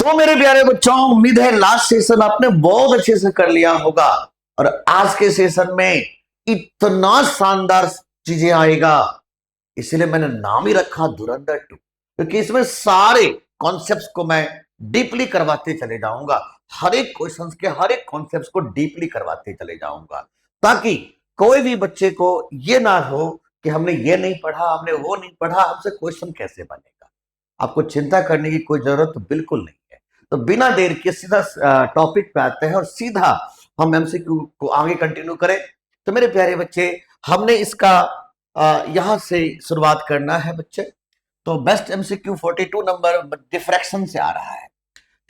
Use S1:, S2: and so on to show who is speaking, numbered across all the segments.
S1: तो मेरे प्यारे बच्चों, उम्मीद है लास्ट सेशन आपने बहुत अच्छे से कर लिया होगा और आज के सेशन में इतना शानदार चीजें आएगा, इसलिए मैंने नाम ही रखा धुरंधर 2, क्योंकि इसमें सारे कॉन्सेप्ट्स को मैं डीपली करवाते चले जाऊंगा। हर एक क्वेश्चंस के हर एक कॉन्सेप्ट्स को डीपली करवाते चले जाऊंगा, ताकि कोई भी बच्चे को ये ना हो कि हमने ये नहीं पढ़ा, हमने वो नहीं पढ़ा, हमसे क्वेश्चन कैसे बनेगा। आपको चिंता करने की कोई जरूरत बिल्कुल नहीं है। तो बिना देर के सीधा टॉपिक पे आते हैं और सीधा हम एमसीक्यू को आगे कंटिन्यू करें। तो मेरे प्यारे बच्चे, हमने इसका यहां से शुरुआत करना है बच्चे। तो बेस्ट एमसीक्यू 42 नंबर डिफ्रैक्शन से आ रहा है।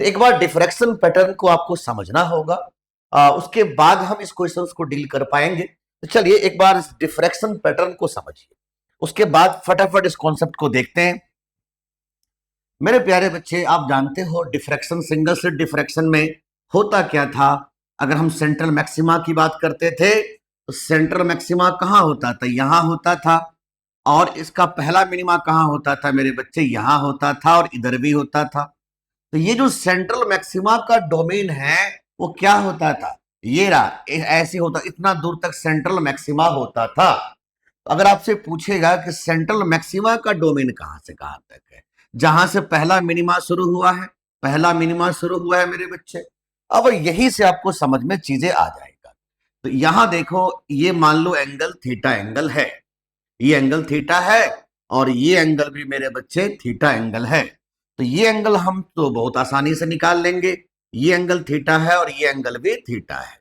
S1: तो एक बार डिफ्रैक्शन पैटर्न को आपको समझना होगा, उसके बाद हम इस क्वेश्चन को डील कर पाएंगे। तो चलिए एक बार इस डिफ्रैक्शन पैटर्न को समझिए, उसके बाद फटाफट इस कॉन्सेप्ट को देखते हैं। मेरे प्यारे बच्चे, आप जानते हो डिफ्रैक्शन, सिंगल स्लिट डिफ्रैक्शन में होता क्या था। अगर हम सेंट्रल मैक्सिमा की बात करते थे तो सेंट्रल मैक्सिमा कहाँ होता था, यहां होता था। और इसका पहला मिनिमा कहाँ होता था मेरे बच्चे, यहां होता था और इधर भी होता था। तो ये जो सेंट्रल मैक्सिमा का डोमेन है वो क्या होता था, ये रहा, ऐसे होता, इतना दूर तक सेंट्रल मैक्सिमा होता था। अगर आपसे पूछेगा कि सेंट्रल मैक्सिमा का डोमेन कहां से कहां तक है, जहां से पहला मिनिमा शुरू हुआ है, पहला मिनिमा शुरू हुआ है मेरे बच्चे, अब यहीं से आपको समझ में चीजें आ जाएगा। तो यहां देखो, ये मान लो एंगल थीटा एंगल है, ये एंगल थीटा है और ये एंगल भी मेरे बच्चे थीटा एंगल है। तो ये एंगल हम तो बहुत आसानी से निकाल लेंगे, ये एंगल थीटा है और ये एंगल भी थीटा है।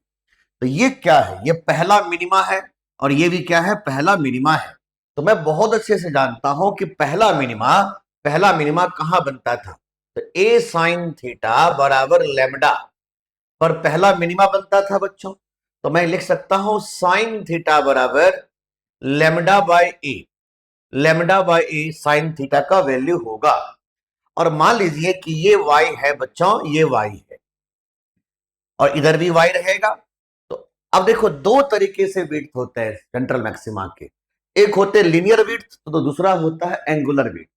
S1: तो ये क्या है, ये पहला मिनिमा है और ये भी क्या है, पहला मिनिमा है। तो मैं बहुत अच्छे से जानता हूं कि पहला मिनिमा कहां बनता था। तो ए साइन थीटा बराबर लेमडा पर पहला मिनिमा बनता था बच्चों। तो मैं लिख सकता हूं साइन थीटा बराबर lambda by A, lambda by A sine theta का वैल्यू होगा। और मान लीजिए कि ये y है बच्चों, ये y है और इधर भी y रहेगा। तो अब देखो, दो तरीके से विड्थ होते हैं सेंट्रल मैक्सिमा के, एक होते हैं लीनियर विड्थ तो दूसरा होता है एंगुलर विड्थ।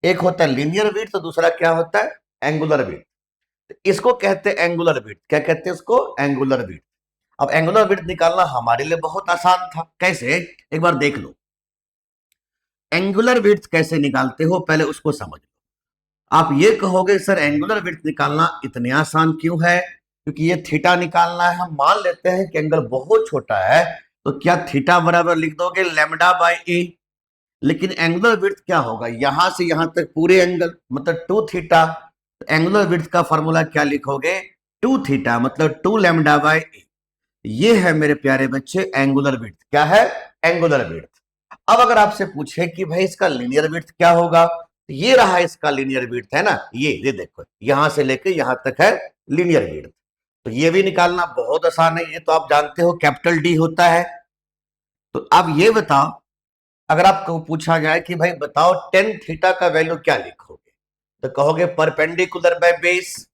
S1: एक होता है लीनियर विड्थ तो दूसरा क्या होता है, एंगुलर विड्थ। इसको कहते हैं एंगुलर विड्थ। क्या कहते हैं इसको, एंगुलर विड्थ। अब एंगुलर विड्थ निकालना हमारे लिए बहुत आसान था, कैसे, एक बार देख लो। एंगुलर विड्थ कैसे निकालते हो पहले उसको समझ लो। आप ये कहोगे सर एंगुलर विड्थ निकालना इतने आसान क्यों है, क्योंकि ये थीटा निकालना है। हम मान लेते हैं कि एंगल बहुत छोटा है, तो क्या थीटा बराबर लिख दोगे लेमडा बाय ए। लेकिन एंगुलर विड्थ क्या होगा, यहां से यहां तक पूरे एंगल मतलब 2 थीटा। तो एंगुलर विड्थ का फॉर्मूला क्या लिखोगे, 2 थीटा मतलब 2 लेमडा बाय ए। ये है मेरे प्यारे बच्चे एंगुलर विड्थ। क्या है, एंगुलर विड्थ। अब अगर आपसे पूछे कि भाई इसका लीनियर विड्थ क्या होगा, तो ये रहा इसका लीनियर विड्थ है ना, ये देखो यहां से लेके यहां तक है लीनियर विड्थ। तो ये भी निकालना बहुत आसान है, ये तो आप जानते हो कैपिटल डी होता है। तो अब ये बताओ, अगर आपको पूछा जाए कि भाई बताओ टेन थीटा का वैल्यू क्या लिखोगे, तो कहोगे परपेंडिकुलर बाय बेस।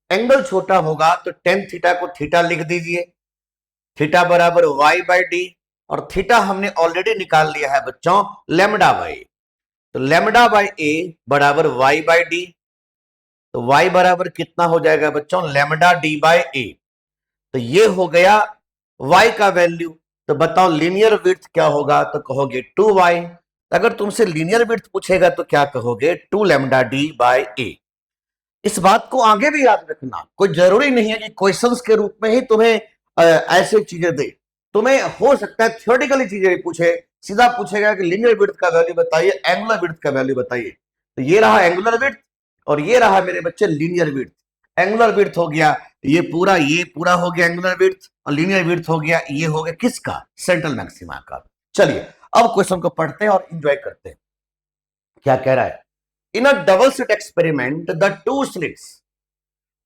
S1: एंगल छोटा होगा तो टेन थीटा को थीटा लिख दीजिए, थीटा बराबर वाई बाई डी। और थीटा हमने ऑलरेडी निकाल लिया है बच्चों, लेमडा बाई। तो लेमडा बाई ए बराबर वाई बाई डी। तो वाई बराबर कितना हो जाएगा बच्चों, लेमडा डी बाई ए। तो ये हो गया वाई का वैल्यू। तो बताओ लीनियर विड्थ क्या होगा, तो कहोगे 2y। अगर तुमसे लीनियर विड्थ पूछेगा तो क्या कहोगे, 2 लेमडा डी बाई ए। इस बात को आगे भी याद रखना, कोई जरूरी नहीं है कि क्वेश्चंस के रूप में ही तुम्हें ऐसे चीजें दे। तुम्हें हो सकता है थियोरेटिकली चीजें पूछे, सीधा पूछेगा कि लीनियर विड्थ का वैल्यू बताइए, एंगुलर विड्थ का वैल्यू बताइए। तो ये रहा एंगुलर विड्थ और ये रहा मेरे बच्चे लीनियर विड्थ। एंगुलर विड्थ हो गया ये पूरा हो गया एंगुलर विड्थ, और लीनियर विड्थ हो गया ये हो गया किसका, सेंट्रल मैक्सिमा का। चलिए अब क्वेश्चन को पढ़ते हैं और एंजॉय करते हैं। क्या कह रहा है, in a double slit experiment the two slits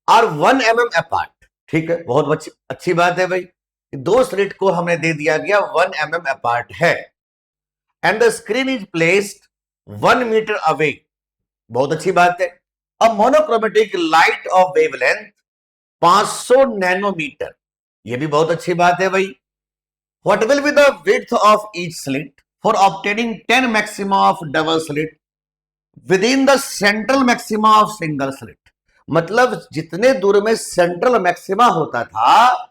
S1: are 1 mm apart. ठीक है, बहुत अच्छी बात है भाई, दो स्लिट को हमें दे दिया गया 1 mm अपार्ट है। And the screen is placed 1 metre away. बहुत अच्छी बात है। अब monochromatic light of wavelength 500 nanometre, ये भी बहुत अच्छी बात है भाई। What will be the width of each slit for obtaining 10 maxima of double slit within the central maxima of single slit. मतलब जितने दूर में सेंट्रल मैक्सिमा होता था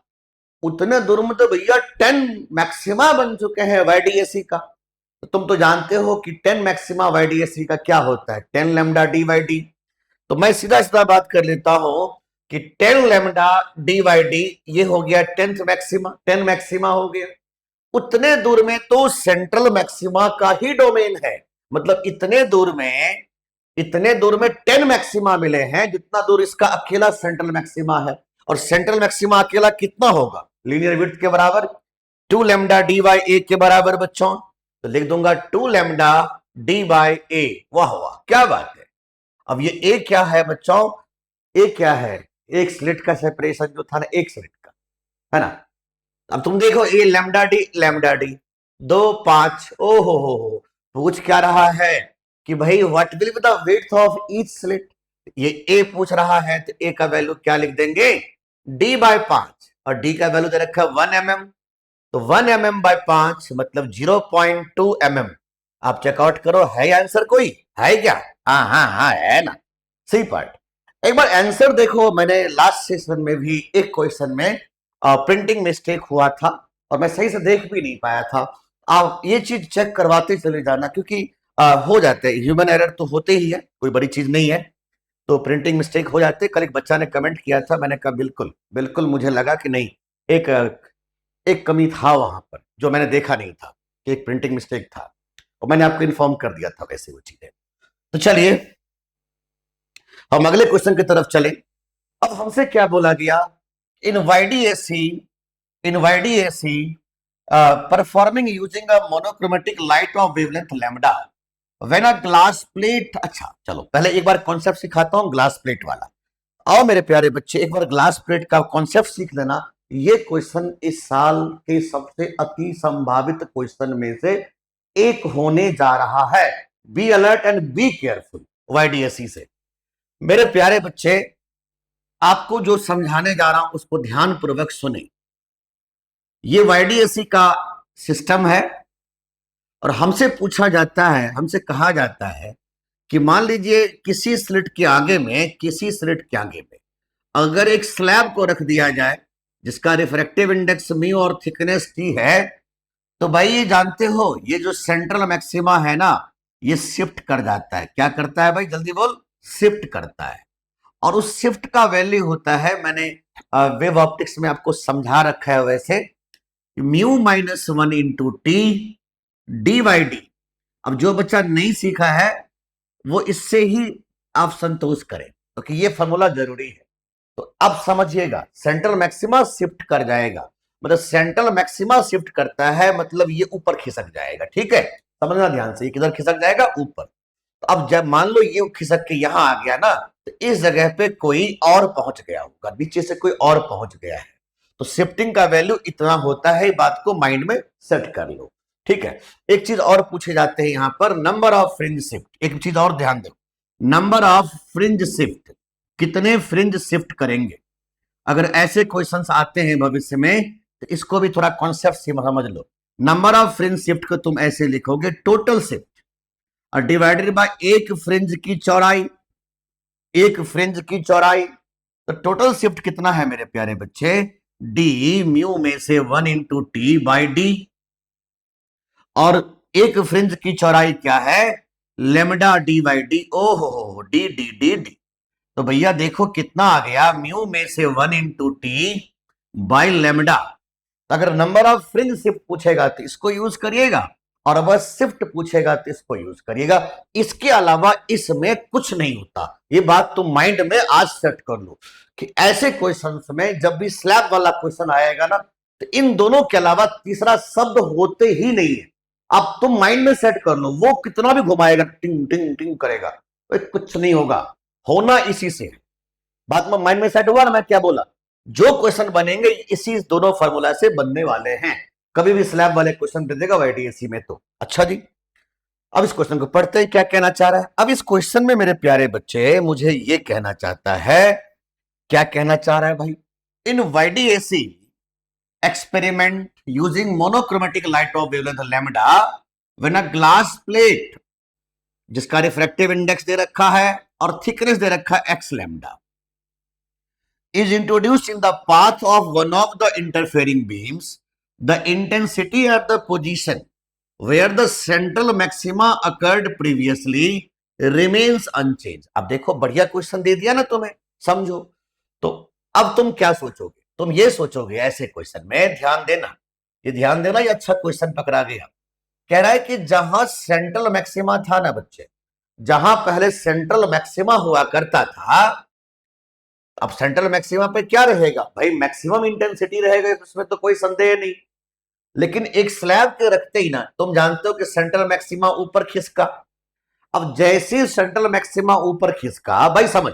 S1: उतने दूर में तो भैया 10 मैक्सिमा बन चुके हैं वाईडीएसी का। तो तुम तो जानते हो कि 10 मैक्सिमा वाईडीएसी का क्या होता है, 10 लैम्डा डी बाई डी। तो मैं सीधा सीधा बात कर लेता हूं कि 10 लैम्डा डी बाई डी ये हो गया 10th मैक्सिमा, 10 मैक्सिमा हो गया। उतने दूर में तो सेंट्रल मैक्सिमा का ही डोमेन है, मतलब इतने दूर में 10 मैक्सिमा मिले हैं जितना दूर इसका अकेला सेंट्रल मैक्सिमा है। और सेंट्रल मैक्सिमा अकेला कितना होगा, लीनियर विड्थ के बराबर 2 लैम्डा डी बाई ए के बराबर बच्चों। तो लिख दूंगा 2 लैम्डा डी बाई ए। वाह वाह क्या बात है। अब ये ए क्या है बच्चों, ए क्या है, एक स्लिट का सेपरेशन जो था ना, एक स्लिट का, है ना। अब तुम देखो ए लैम्डा डी 2 5, ओ हो पूछ क्या रहा है कि भाई what will be the width of each slit. ये ए पूछ रहा है तो ए का वैल्यू क्या लिख देंगे, डी बाय 5, और डी का वैल्यू दे रखा है 1 mm। तो 1 mm बाय 5 मतलब 0.2 mm। आप चेकआउट करो, है आंसर कोई है क्या, हाँ हाँ हाँ है ना, सही पार्ट। एक बार आंसर देखो, मैंने लास्ट सेशन में भी एक क्वेश्चन में प्रिंटिंग मिस्टेक हुआ था और मैं सही से देख भी नहीं पाया था। आप ये चीज चेक करवाते चले जाना, क्योंकि हो जाते हैं, ह्यूमन एरर तो होते ही है, कोई बड़ी चीज नहीं है, तो प्रिंटिंग मिस्टेक हो जाते। कल एक बच्चा ने कमेंट किया था, मैंने कहा बिल्कुल बिल्कुल मुझे लगा कि नहीं, एक कमी था वहां पर जो मैंने देखा नहीं था कि एक प्रिंटिंग मिस्टेक था, और मैंने आपको इन्फॉर्म कर दिया था वैसे वो चीजें। तो चलिए हम अगले क्वेश्चन की तरफ चले। अब हमसे क्या बोला गया, in YDSE performing using a monochromatic light of wavelength lambda when a glass plate. अच्छा चलो पहले एक बार कॉन्सेप्ट सिखाता हूं ग्लास प्लेट वाला। आओ मेरे प्यारे बच्चे, एक बार ग्लास प्लेट का कॉन्सेप्ट सीख लेना। ये क्वेश्चन इस साल के सबसे अति संभावित क्वेश्चन में से एक होने जा रहा है। Be alert and be careful वाईडीएसी से। मेरे प्यारे बच्चे, आपको जो समझाने जा रहा हूं उसको ध्यान पूर्वक सुने। ये वाईडीएसी का सिस्टम है और हमसे पूछा जाता है, हमसे कहा जाता है कि मान लीजिए किसी स्लिट के आगे में अगर एक स्लैब को रख दिया जाए जिसका रिफ्रैक्टिव इंडेक्स म्यू और थिकनेस टी है, तो भाई ये जानते हो ये जो सेंट्रल मैक्सिमा है ना, ये शिफ्ट कर जाता है। क्या करता है भाई, जल्दी बोल, शिफ्ट करता है। और उस शिफ्ट का वैल्यू होता है, मैंने वेव ऑप्टिक्स में आपको समझा रखा है वैसे, mu minus 1 into T D by D. अब जो बच्चा नहीं सीखा है वो इससे ही आप संतोष करें, क्योंकि ये फॉर्मूला जरूरी है। तो अब समझिएगा, सेंट्रल मैक्सिमा शिफ्ट कर जाएगा, मतलब सेंट्रल मैक्सिमा शिफ्ट करता है मतलब ये ऊपर खिसक जाएगा। ठीक है, समझना ध्यान से, ये किधर खिसक जाएगा, ऊपर। तो अब जब मान लो ये खिसक के यहां आ गया ना, तो इस जगह पे कोई और पहुंच गया होगा, नीचे से कोई और पहुंच गया है। तो शिफ्टिंग का वैल्यू इतना होता है, बात को माइंड में सेट कर लो। ठीक है, एक चीज और पूछे जाते हैं यहां पर, नंबर ऑफ फ्रिंज शिफ्ट। एक चीज और ध्यान दो, नंबर ऑफ फ्रिंज शिफ्ट, कितने फ्रिंज शिफ्ट करेंगे। अगर ऐसे क्वेश्चंस आते हैं भविष्य में तो इसको भी थोड़ा कॉन्सेप्ट समझ लो। नंबर ऑफ फ्रिंज शिफ्ट को तुम ऐसे लिखोगे, टोटल शिफ्ट और डिवाइडेड बाय एक फ्रिंज की चौड़ाई, एक फ्रिंज की चौड़ाई। तो टोटल शिफ्ट कितना है मेरे प्यारे बच्चे, डी म्यू में से 1 इंटू टी बाई डी, और एक फ्रिंज की चौड़ाई क्या है, लेमडा डी बाई डी। ओ हो डी डी डी डी। तो भैया देखो कितना आ गया, म्यू में से 1 इंटू टी बाई लेमडा। तो अगर नंबर ऑफ फ्रिंज शिफ्ट पूछेगा तो इसको यूज करिएगा, और बस शिफ्ट पूछेगा तो इसको यूज करिएगा। इसके अलावा इसमें कुछ नहीं होता। ये बात तुम माइंड में आज सेट कर लो कि ऐसे क्वेश्चंस में जब भी स्लैब वाला क्वेश्चन आएगा ना, तो इन दोनों के अलावा तीसरा शब्द होते ही नहीं है। अब तुम माइंड में सेट कर लो, वो कितना भी घुमाएगा, टिंग टिंग टिंग करेगा, तो कुछ नहीं होगा, होना इसी से है। बात में माइंड में सेट हुआ ना, मैं क्या बोला, जो क्वेश्चन बनेंगे इसी दोनों फार्मूला से बनने वाले हैं। कभी भी स्लैब वाले क्वेश्चन दे देगा वाईडीएसी में तो। अच्छा जी, अब इस क्वेश्चन को पढ़ते हैं, क्या कहना चाह रहा है। अब इस क्वेश्चन में मेरे प्यारे बच्चे मुझे ये कहना चाहता है, क्या कहना चाह रहा है भाई, इन वाईडीएसी experiment using monochromatic light of wavelength lambda when a glass plate जिसका रिफ्रैक्टिव इंडेक्स दे रखा है और थिकनेस दे रखा है x lambda, is introduced in the path of one of the interfering beams, the intensity at the position where the central maxima occurred previously remains unchanged. अब देखो बढ़िया question दे दिया ना तुम्हें, समझो। तो अब तुम क्या सोचोगे? तुम ये सोचोगे ऐसे क्वेश्चन में, ध्यान देना, ये ध्यान देना, ये अच्छा क्वेश्चन पकड़ा गया। कह रहा है कि जहां सेंट्रल मैक्सिमा था ना बच्चे, जहां पहले सेंट्रल मैक्सिमा हुआ करता था, अब सेंट्रल मैक्सिमा पे क्या रहेगा भाई? मैक्सिमम इंटेंसिटी रहेगा, उसमें तो कोई संदेह नहीं। लेकिन एक स्लैब के रखते ही ना, तुम जानते हो कि सेंट्रल मैक्सिमा ऊपर खिसका। अब जैसे सेंट्रल मैक्सिमा ऊपर खिसका, भाई समझ,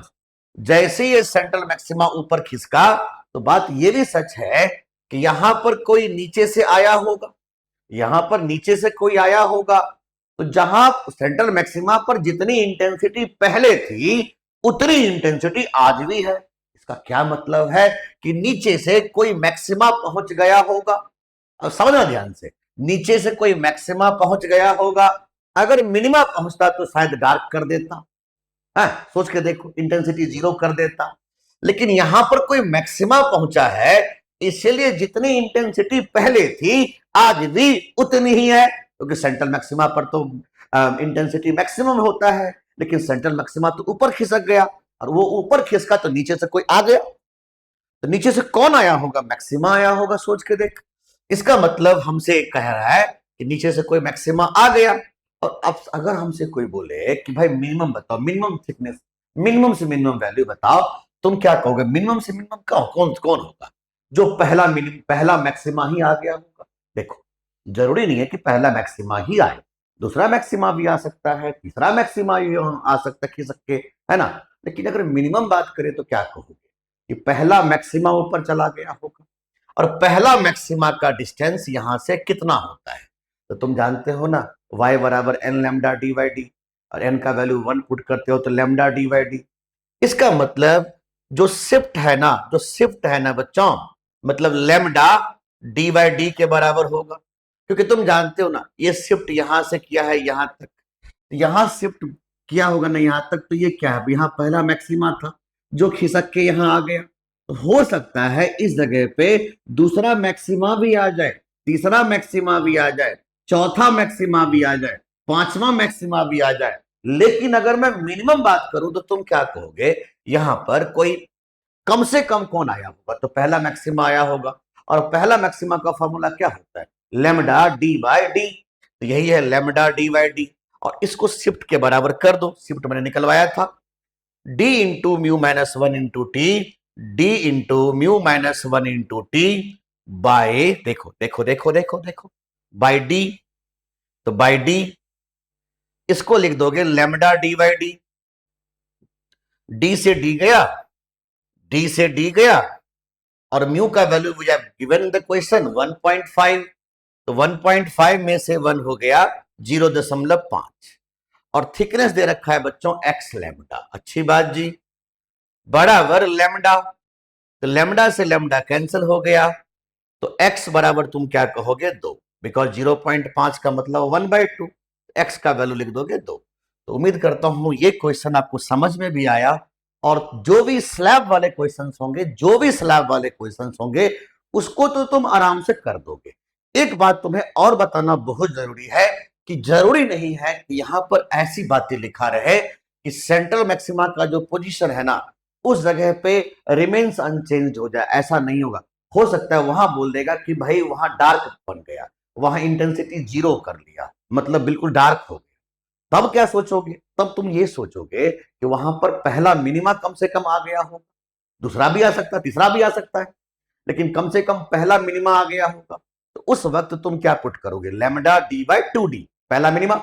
S1: जैसे ये सेंट्रल मैक्सिमा ऊपर खिसका, तो बात ये भी सच है कि यहां पर कोई नीचे से आया होगा, यहां पर नीचे से कोई आया होगा। तो जहां सेंट्रल मैक्सिमा पर जितनी इंटेंसिटी पहले थी, उतनी इंटेंसिटी आज भी है। इसका क्या मतलब है? कि नीचे से कोई मैक्सिमा पहुंच गया होगा। अब समझना ध्यान से, नीचे से कोई मैक्सिमा पहुंच गया होगा। अगर मिनिमा पहुंचता तो शायद डार्क कर देता, है, सोच के देखो, इंटेंसिटी 0 कर देता। लेकिन यहां पर कोई मैक्सिमा पहुंचा है, इसलिए जितनी इंटेंसिटी पहले थी आज भी उतनी ही है, क्योंकि सेंट्रल मैक्सिमा पर तो इंटेंसिटी मैक्सिमम होता है, लेकिन सेंट्रल मैक्सिमा तो ऊपर खिसक गया, और वो ऊपर खिसका तो नीचे से कोई आ गया। तो नीचे से कौन आया होगा? मैक्सिमा आया होगा, सोच के देख। इसका मतलब हमसे कह रहा है कि नीचे से कोई मैक्सिमा आ गया। और अब अगर हमसे कोई बोले कि भाई मिनिमम बताओ, मिनिमम थिकनेस, मिनिमम से मिनिमम वैल्यू बताओ, तुम क्या कहोगे? मिनिमम से मिनिमम कौन कौन होगा? जो पहला मैक्सिमा ही आ गया होगा। देखो, जरूरी नहीं है कि पहला मैक्सिमा ही आए, दूसरा मैक्सिमा भी आ सकता है, तीसरा मैक्सिमा भी आ सकता है, खिसक के, है ना। लेकिन अगर मिनिमम बात करें तो क्या कहोगे? कि पहला मैक्सिमा ऊपर चला गया होगा। और पहला मैक्सिमा का डिस्टेंस यहां से कितना होता है? तो तुम जानते हो ना, y बराबर n lambda D by D, और n का वैल्यू 1 पुट करते हो तो लैम्डा डी बाई डी। इसका मतलब जो शिफ्ट है ना, जो शिफ्ट है ना बच्चों, मतलब लैम्डा डी बाई डी के बराबर होगा। क्योंकि तुम जानते हो ना, ये शिफ्ट यहां से किया है यहां तक, यहां शिफ्ट किया होगा ना यहां तक, तो ये क्या है? यहां पहला मैक्सिमा था जो खिसक के यहां आ गया। तो हो सकता है इस जगह पे दूसरा मैक्सिमा भी आ जाए, तीसरा मैक्सिमा भी आ जाए, चौथा मैक्सिमा भी आ जाए, पांचवा मैक्सिमा भी आ जाए। लेकिन अगर मैं मिनिमम बात करूं तो तुम क्या कहोगे? यहां पर कोई कम से कम कौन आया होगा? तो पहला मैक्सिमा आया होगा। और पहला मैक्सिमा का फॉर्मूला क्या होता है? Lambda D by D. तो यही है लेमडा डी बाई डी। और इसको शिफ्ट के बराबर कर दो, शिफ्ट मैंने निकलवाया था, D into mu minus 1 into T, D into mu minus 1 into T by, देखो देखो देखो देखो देखो, बाय डी। तो बाय डी इसको लिख दोगे lambda D by D, D से डी गया, डी से डी गया, और म्यू का value given in the question 1.5। तो 1.5 में से 1 हो गया 0.5, और थिकनेस दे रखा है बच्चों एक्स लैम्डा। अच्छी बात जी, बराबर लैम्डा। तो लैम्डा से लैम्डा कैंसिल हो गया, तो x बराबर तुम क्या कहोगे? 2, बिकॉज 0.5 का मतलब 1/2, x का वैल्यू लिख दोगे 2। तो उम्मीद करता हूं ये क्वेश्चन आपको समझ में भी आया, और जो भी स्लैब वाले क्वेश्चंस होंगे, जो भी स्लैब वाले क्वेश्चंस होंगे, उसको तो तुम आराम से कर दोगे। एक बात तुम्हें और बताना बहुत जरूरी है कि जरूरी नहीं है कि यहां पर ऐसी बातें लिखा रहे कि सेंट्रल मैक्सिमा का जो पोजीशन है ना, उस जगह पे रिमेन्स अनचेंज हो जाए, ऐसा नहीं होगा। हो सकता है वहां बोल देगा कि भाई वहां डार्क बन गया, वहां इंटेंसिटी 0 कर लिया, मतलब बिल्कुल डार्क हो गया। तब क्या सोचोगे? तब तुम ये सोचोगे कि वहां पर पहला मिनिमा कम से कम आ गया हो, दूसरा भी आ सकता है, तीसरा भी आ सकता है, लेकिन कम से कम पहला मिनिमा आ गया होगा। तो उस वक्त तुम क्या पुट करोगे? लेमडा डी बाई 2d, पहला मिनिमा।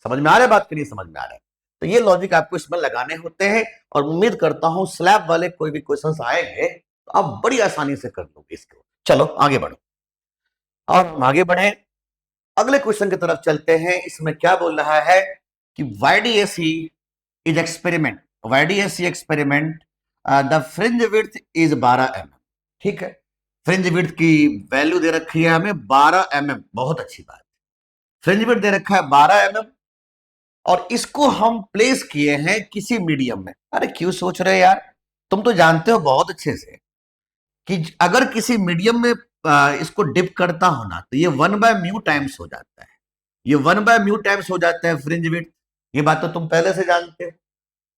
S1: समझ में आ रहा है बात कि नहीं समझ में आ रहा है? तो ये लॉजिक आपको इसमें लगाने होते हैं, और उम्मीद करता हूं स्लैब वाले कोई भी क्वेश्चंस आएंगे तो आप बड़ी आसानी से कर लोगे इसको। चलो आगे बढ़ो, और हम आगे बढ़े, अगले क्वेश्चन की तरफ चलते हैं। इसमें क्या बोल रहा है कि YDAC is experiment, YDAC experiment, the fringe width is 12 mm। ठीक है, फ्रिंज विड्थ की वैल्यू दे रखी है हमें 12 mm, बहुत अच्छी बात। फ्रिंज विड्थ दे रखा है 12 mm, और इसको हम प्लेस किए हैं किसी मीडियम में। अरे क्यों सोच रहे यार, तुम तो जानते हो बहुत अच्छे से कि अगर किसी मीडियम में इसको डिप करता हो ना तो ये 1/μ टाइम्स हो जाता है, ये 1/μ टाइम्स हो जाता है फ्रिंज विड्थ। ये बात तो तुम पहले से जानते हो।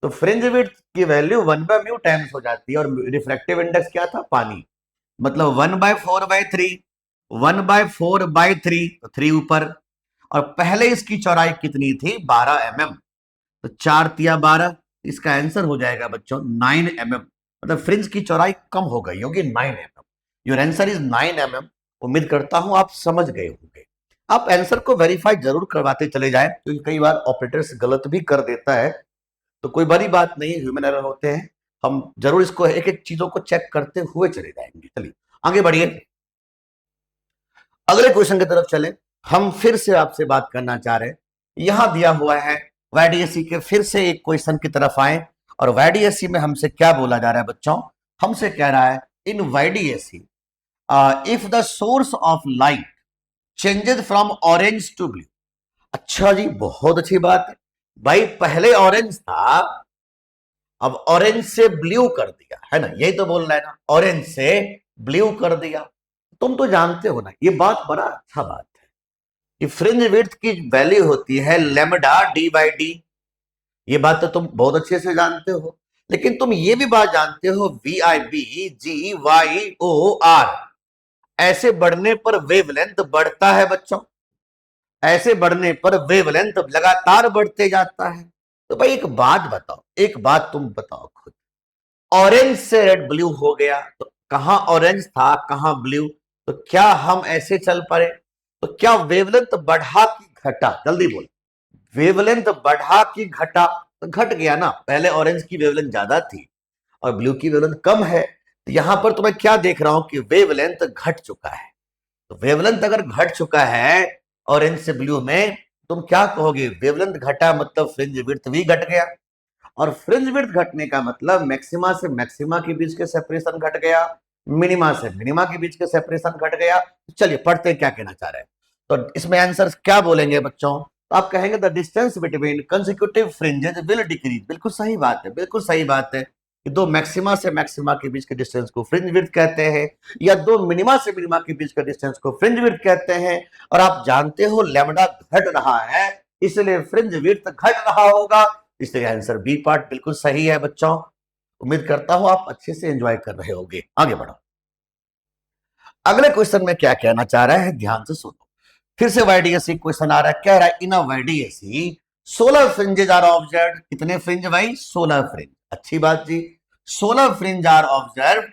S1: तो फ्रिंज विड्थ की वैल्यू 1/μ टाइम्स हो जाती है, और रिफ्रैक्टिव इंडेक्स क्या था? पानी। मतलब 1/4/3, 1/4/3, तो 3 ऊपर। और पहले इसकी चौड़ाई कितनी थी? 12 mm। तो 4 तिया 12, इसका आंसर हो जाएगा बच्चों 9 mm। मतलब फ्रिंज की चौड़ाई कम हो गई होगी 9 mm। Your answer is 9 mm। उम्मीद करता हूं आप समझ गए होंगे। आप आंसर को वेरीफाई जरूर करवाते चले जाएं, क्योंकि कई बार ऑपरेटर्स गलत भी कर देता है, तो कोई बड़ी बात नहीं है, ह्यूमन एरर होते हैं। हम जरूर इसको एक एक चीजों को चेक करते हुए चले जाएंगे। चलिए आगे बढ़िए, अगले क्वेश्चन की तरफ चले। हम फिर से आपसे बात करना चाह रहे हैं, यहां दिया हुआ है वाईडीएससी के फिर से एक क्वेश्चन की तरफ आए। और वाईडीएससी में हमसे क्या बोला जा रहा है बच्चों? हमसे कह रहा है in YDSE if the source of light changes from orange to blue. अच्छा जी, बहुत अच्छी बात है भाई। पहले ऑरेंज था, अब ऑरेंज से ब्लू कर दिया है ना, यही तो बोल रहा है ना, ऑरेंज से ब्लू कर दिया। तुम तो जानते हो ना, ये बात बड़ा अच्छा बात है कि फ्रिंज विड्थ की वैल्यू होती है लेमडा डी/डी। ये बात तो तुम बहुत अच्छे से जानते हो। लेकिन तुम ये भी बात जानते हो VIB/GYOR ऐसे बढ़ने पर वेवलेंथ बढ़ता है बच्चों, ऐसे बढ़ने पर वेवलेंथ लगातार बढ़ते जाता है। तो भाई एक बात बताओ, एक बात तुम बताओ खुद, ऑरेंज से रेड ब्लू हो गया तो कहां ऑरेंज था कहां ब्लू? तो क्या हम ऐसे चल पड़े? तो क्या वेवलेंथ बढ़ा कि घटा? जल्दी बोल। वेवलेंथ बढ़ा कि घटा? तो घट गया ना, पहले ऑरेंज की वेवलेंथ ज्यादा थी और ब्लू की वेवलेंथ कम है। तो यहां पर तो मैं क्या देख रहा हूं कि वेवलेंथ घट चुका है। तो वेवलेंथ अगर घट चुका है ऑरेंज से ब्लू में, तुम क्या कहोगे? वेवलेंथ घटा मतलब फ्रिंज विड्थ भी घट गया, और फ्रिंज विड्थ घटने का मतलब मैक्सिमा से मैक्सिमा के बीच के सेपरेशन घट गया, मिनिमा से मिनिमा के बीच के सेपरेशन घट गया। चलिए पढ़ते हैं क्या कहना चाह रहे हैं। तो इसमें आंसर क्या बोलेंगे बच्चों? तो आप कहेंगे the distance between consecutive fringes will decrease. बिल्कुल सही बात है, बिल्कुल सही बात है कि दो मैक्सिमा से मैक्सिमा के बीच के डिस्टेंस को फ्रिंज विड्थ कहते हैं, या दो मिनिमा से मिनिमा के बीच के डिस्टेंस को फ्रिंज विड्थ कहते हैं। और आप जानते हो लैम्डा घट रहा है, इसलिए फ्रिंज विड्थ घट रहा होगा, इसलिए आंसर बी पार्ट बिल्कुल सही है बच्चों। उम्मीद करता हूं आप अच्छे से एंजॉय कर रहे होंगे। आगे बढ़ो, अगले क्वेश्चन में क्या कहना चाह रहा है ध्यान से सुनो। फिर से वाईडीएससी क्वेश्चन आ रहा है, कह रहा है in a YDSC 16 fringes are observed. कितने फ्रिंज भाई? 16 फ्रिंज। अच्छी बात जी, 16 fringe are observed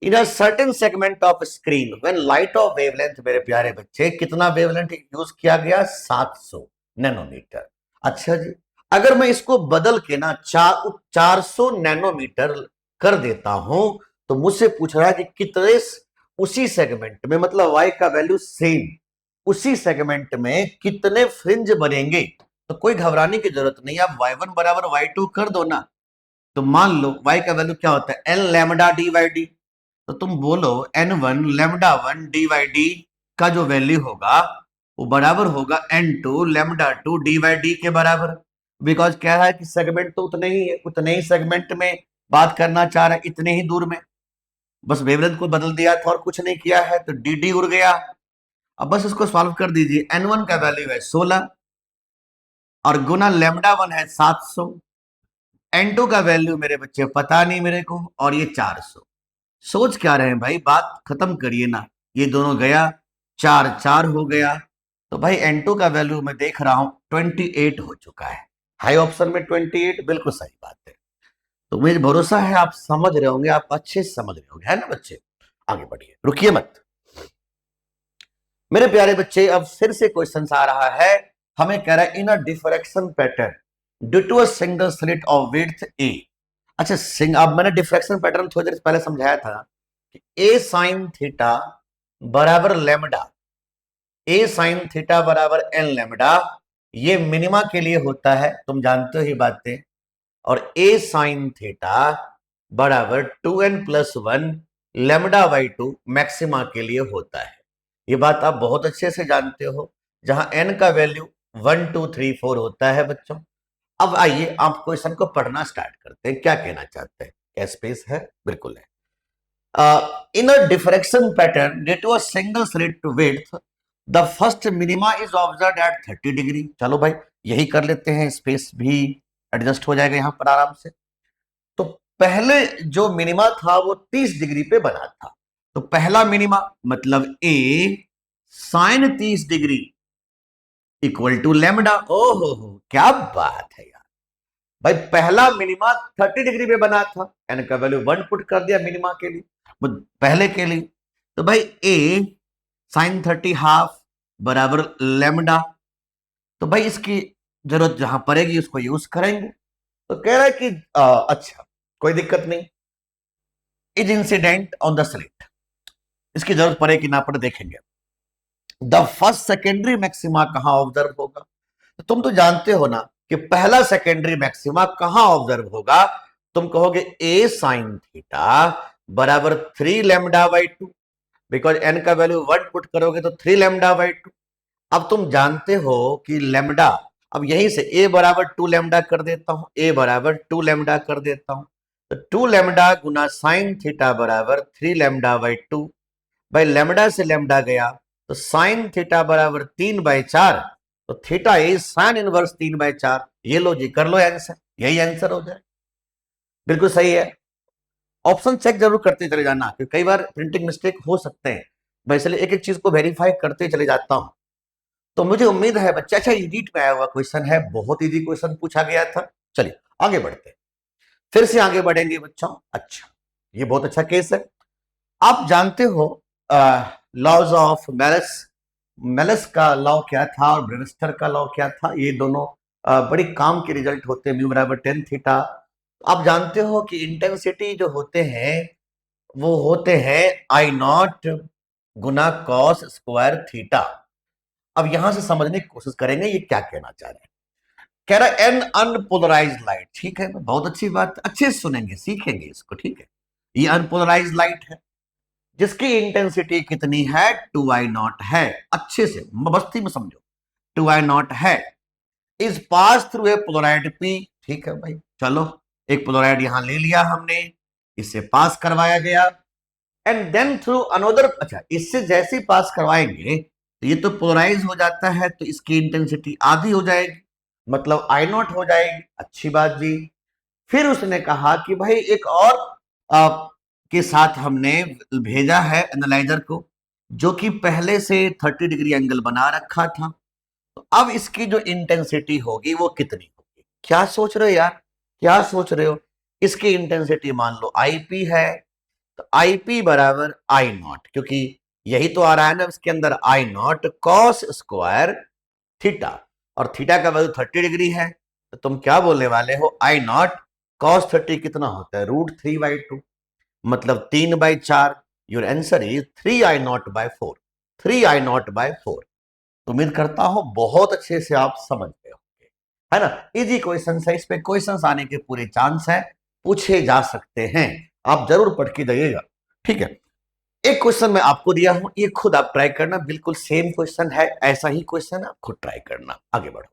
S1: in a certain segment of screen when light of wavelength. मेरे प्यारे बच्चे, कितना वेवलेंथ यूज किया गया? 700 नैनोमीटर। अच्छा जी, अगर मैं इसको बदल के ना 400 नैनोमीटर कर देता हूं, तो मुझसे पूछ रहा है कि कितने उसी सेगमेंट में, मतलब y का वैल्यू सेम, उसी सेगमेंट में कितने फ्रिंज बनेंगे? तो कोई घबराने की जरूरत नहीं, आप y1 बराबर y2 कर दो ना। तो मान लो y का वैल्यू क्या होता है? n lambda D D. तो तुम बोलो n1 लैम्डा 1 डी/डी का जो वैल्यू होगा वो बराबर होगा n2 लैम्डा 2 डी/डी के बराबर। बिकॉज कह रहा है कि सेगमेंट तो उतने ही है, उतने ही सेगमेंट में बात करना चाह रहा है, इतने ही दूर में। बस वेवलेंथ को बदल दिया था और कुछ नहीं किया है, तो डी डी उड़ गया। अब बस इसको सॉल्व कर दीजिए। n1 का वैल्यू है 16 और गुना लैम्डा 1 है 700। n2 का वैल्यू मेरे बच्चे पता नहीं मेरे को, और ये 400। सोच क्या रहे हैं भाई, बात खत्म करिए ना। ये दोनों गया, 4 4 हो गया। तो भाई n2 का वैल्यू मैं देख रहा हूं 28 हो चुका है। हाई ऑप्शन में 28 बिल्कुल सही बात है। तो मुझे भरोसा है आप समझ रहे होंगे, आप अच्छे से समझ रहे होंगे, है ना बच्चे? आगे बढ़िए, रुकिए मत मेरे प्यारे बच्चे। अब फिर से क्वेश्चन आ रहा है, हमें कह रहा है in a diffraction pattern due to a single slit of width a. अच्छा, अब मैंने डिफ्रैक्शन पैटर्न थोड़ी देर पहले समझाया था कि ए साइन थीटा बराबर लैम्डा, ए साइन थीटा बराबर एन लैम्डा, ये मिनिमा के लिए होता है, तुम जानते हो ये बातें। और ए साइन थीटा बराबर 2n+1 λ/2 मैक्सिमा के लिए होता है। ये बात आप बहुत अच्छे से जानते हो, जहां n का वैल्यू 1 2 3 4 होता है बच्चों। अब आइए आप क्वेश्चन को पढ़ना स्टार्ट करते हैं, क्या कहना चाहते हैं। क्या स्पेस है? बिल्कुल है। In a diffraction pattern due to a single slit width, the first minima is observed at 30 degree. चलो भाई यही कर लेते हैं, स्पेस भी एडजस्ट हो जाएगा यहां पर आराम से। तो पहले जो मिनिमा था वो 30 डिग्री पे बना था, तो पहला मिनिमा मतलब a sine 30 degree equal to lambda. ओहो क्या बात है यार भाई, पहला मिनिमा 30 डिग्री पे बना था, एन का वैल्यू 1 पुट कर दिया मिनिमा के लिए, पहले के लिए। तो भाई ए साइन 30 हाफ बराबर लेमडा, तो भाई इसकी जरूरत जहां पड़ेगी उसको यूज करेंगे। तो कह रहा है कि अच्छा कोई दिक्कत नहीं, is incident on the slit, इसकी जरूरत पड़े कि ना पड़े देखेंगे। द फर्स्ट सेकेंडरी मैक्सिमा कहां ऑब्जर्व होगा? तो तुम तो जानते हो ना कि पहला सेकेंडरी मैक्सिमा कहां ऑब्जर्व होगा। तुम कहोगे ए साइन थीटा बराबर 3 लैम्डा बाई 2, बिकॉज एन का वैल्यू 1 पुट करोगे तो 3 लैम्डा बाई 2। अब तुम जानते हो कि लैम्डा, अब यहीं से ए बराबर 2 लैम्डा कर देता हूं, ए बराबर 2 लैम्डा कर देता हूं, तो 2 लैम्डा गुना साइन थीटा बराबर 3 लैम्डा बाई 2। भाई लैम्डा से लैम्डा गया तो साइन थीटा बराबर 3/4, तो थीटा इज साइन इनवर्स 3/4। ये लो जी, कर लो आंसर, यही आंसर हो जाए। बिल्कुल सही है। ऑप्शन चेक जरूर करते चले जाना, क्योंकि कई बार प्रिंटिंग मिस्टेक हो सकते हैं, मैं इसलिए एक एक चीज को वेरीफाई करते चले जाता हूं। तो मुझे उम्मीद है बच्चे, अच्छा यूनिट में आया हुआ क्वेश्चन है, बहुत इजी क्वेश्चन पूछा गया था। चलिए आगे बढ़ते हैं, फिर से आगे बढ़ेंगे बच्चों। अच्छा ये बहुत अच्छा केस है। आप जानते हो लॉज ऑफ मेलस, मेलस का लॉ क्या था और ब्रेनस्टर का लॉ क्या था, ये दोनों बड़ी काम के रिजल्ट होते हैं, म्यू बराबर 10 थीटा। आप जानते हो कि इंटेंसिटी जो होते हैं वो होते हैं आई नॉट गुना कॉस स्क्वायर थीटा। अब यहां से समझने की कोशिश करेंगे ये क्या कहना चाह रहे हैं। कह रहा है एन अनपोलराइज्ड लाइट, ठीक है बहुत अच्छी बात, अच्छे से सुनेंगे सीखेंगे इसको, ठीक है। ये अनपोलराइज्ड लाइट है जिसकी इंटेंसिटी कितनी है 2I0 है, अच्छे से मस्ती में समझो, 2I0 है, is pass through a Polaroid P। ठीक है भाई, चलो एक पोलराइड यहां ले लिया हमने, इससे पास करवाया गया, एंड देन थ्रू अनदर, अच्छा इससे जैसे ही पास करवाएंगे तो ये तो पोलराइज हो जाता है, तो इसकी इंटेंसिटी आधी हो जाएगी, मतलब I0 हो जाएगी। अच्छी बात जी। फिर उसने कहा कि भाई एक और के साथ हमने भेजा है एनालाइजर को, जो कि पहले से 30 डिग्री एंगल बना रखा था, तो अब इसकी जो इंटेंसिटी होगी वो कितनी होगी? क्या सोच रहे हो यार, क्या सोच रहे हो? इसकी इंटेंसिटी मान लो IP है, तो IP बराबर I0, क्योंकि यही तो आ रहा है ना इसके अंदर, I0 कॉस स्क्वायर थीटा, और थीटा का वैल्यू 30 डिग्री है, तो तुम क्या बोलने वाले हो, I0 कॉस 30 कितना होता है, √3/2, मतलब 3/4। Your answer is 3I0/4, 3I0/4। उम्मीद करता हूं बहुत अच्छे से आप समझ गए होंगे, है ना। इजी क्वेश्चन है, इस पे क्वेश्चंस आने के पूरे चांस है, पूछे जा सकते हैं, आप जरूर पढ़ के जाइएगा, ठीक है। एक क्वेश्चन मैं आपको दिया हूं, ये खुद आप ट्राई करना, बिल्कुल सेम क्वेश्चन है, ऐसा ही क्वेश्चन है, खुद ट्राई करना। आगे बढ़ो।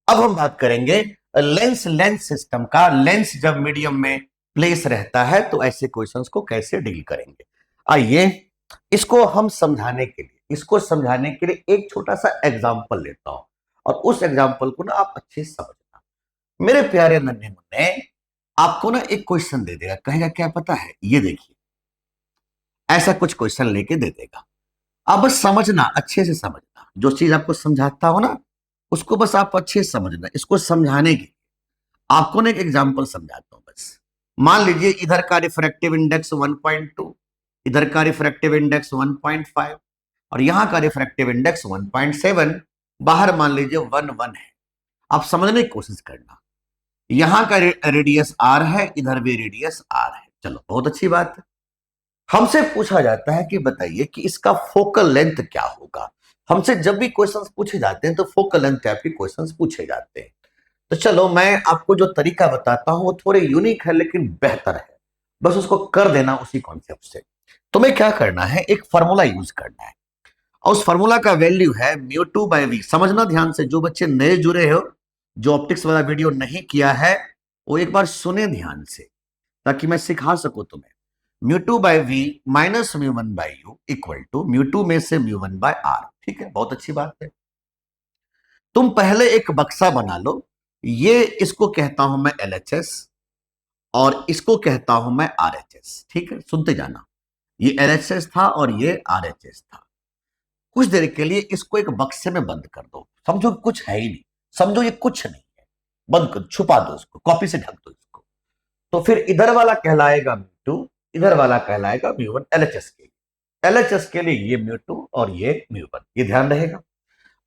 S1: अब हम बात करेंगे लेंस, लेंस सिस्टम का। लेंस जब मीडियम में प्लेस रहता है तो ऐसे क्वेश्चंस को कैसे डील करेंगे। आइए इसको हम समझाने के लिए, इसको समझाने के लिए एक छोटा सा एग्जांपल लेता हूं, और उस एग्जांपल को ना आप अच्छे से समझना। मेरे प्यारे नन्हे मुन्ने, आपको ना एक क्वेश्चन दे देगा, कहेगा क्या पता है, ये देखिए, ऐसा कुछ क्वेश्चन लेके दे देगा। आप बस समझना, अच्छे से समझना, जो चीज आपको समझाता हो ना उसको बस आप अच्छे से समझना। इसको समझाने की आपको ना एक एग्जांपल समझाता हूं बस। मान लीजिए इधर का रिफ्रैक्टिव इंडेक्स 1.2, इधर का रिफ्रैक्टिव इंडेक्स 1.5, और यहां का रिफ्रैक्टिव इंडेक्स 1.7, बाहर मान लीजिए 1 है। आप समझने की कोशिश करना, यहां का रेडियस R है, इधर भी रेडियस R है। चलो बहुत अच्छी बात है। हमसे पूछा जाता है कि बताइए कि इसका फोकल लेंथ क्या होगा। हमसे जब भी क्वेश्चंस पूछे जाते हैं तो फोकल लेंथ टाइप के क्वेश्चंस पूछे जाते हैं। तो चलो मैं आपको जो तरीका बताता हूं वो थोड़े यूनिक है लेकिन बेहतर है, बस उसको कर देना उसी कॉन्सेप्ट से। तुम्हें क्या करना है, एक फॉर्मूला यूज करना है, और उस फॉर्मूला का वैल्यू है μ2/v। समझना ध्यान से, जो बच्चे नए जुड़े हो, जो ऑप्टिक्स वाला वीडियो नहीं किया है वो एक बार सुने ध्यान से। ताकि मैं सिखा सकूं तुम्हें। Mu two by v minus mu one by u equal to mu two में से म्यू वन बाय आर। ठीक है, बहुत अच्छी बात है। तुम पहले एक बक्सा बना लो, ये इसको कहता हूं मैं एलएचएस और इसको कहता हूं मैं आरएचएस। ठीक है, सुनते जाना। ये एलएचएस था और ये आरएचएस था। कुछ देर के लिए इसको एक बक्से में बंद कर दो, समझो कुछ है ही नहीं, समझो ये कुछ नहीं है, बंद कर, छुपा दो इसको, कॉपी से ढक दो इसको। तो फिर इधर वाला कहलाएगा म्यू टू, इधर वाला कहलाएगा म्यू वन। एलएचएस के लिए, एलएचएस के लिए ये म्यू टू और ये म्यू वन, ये ध्यान रहेगा।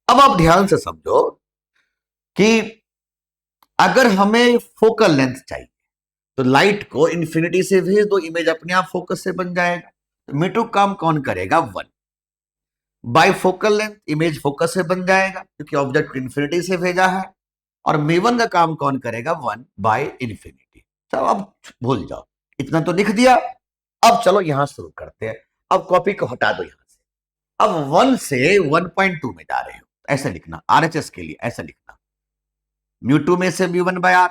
S1: अब आप ध्यान से समझो कि अगर हमें फोकल लेंथ चाहिए तो लाइट को इंफिनिटी से भेज दो, इमेज अपने आप फोकस से बन जाएगा। तो म्यू टू काम कौन करेगा? One. Bye focal length image focus से बन जाएगा क्योंकि ऑब्जेक्ट इंफिनिटी से भेजा है। और म्यू वन का काम कौन करेगा? One by infinity. तो अब भूल जाओ, इतना तो लिख दिया। अब चलो यहां शुरू करते हैं। अब कॉपी को हटा दो यहां से। अब 1 से 1.2 में जा रहे हो, ऐसे लिखना। आरएचएस के लिए ऐसे लिखना, म्यू टू में से म्यू वन बाय आर।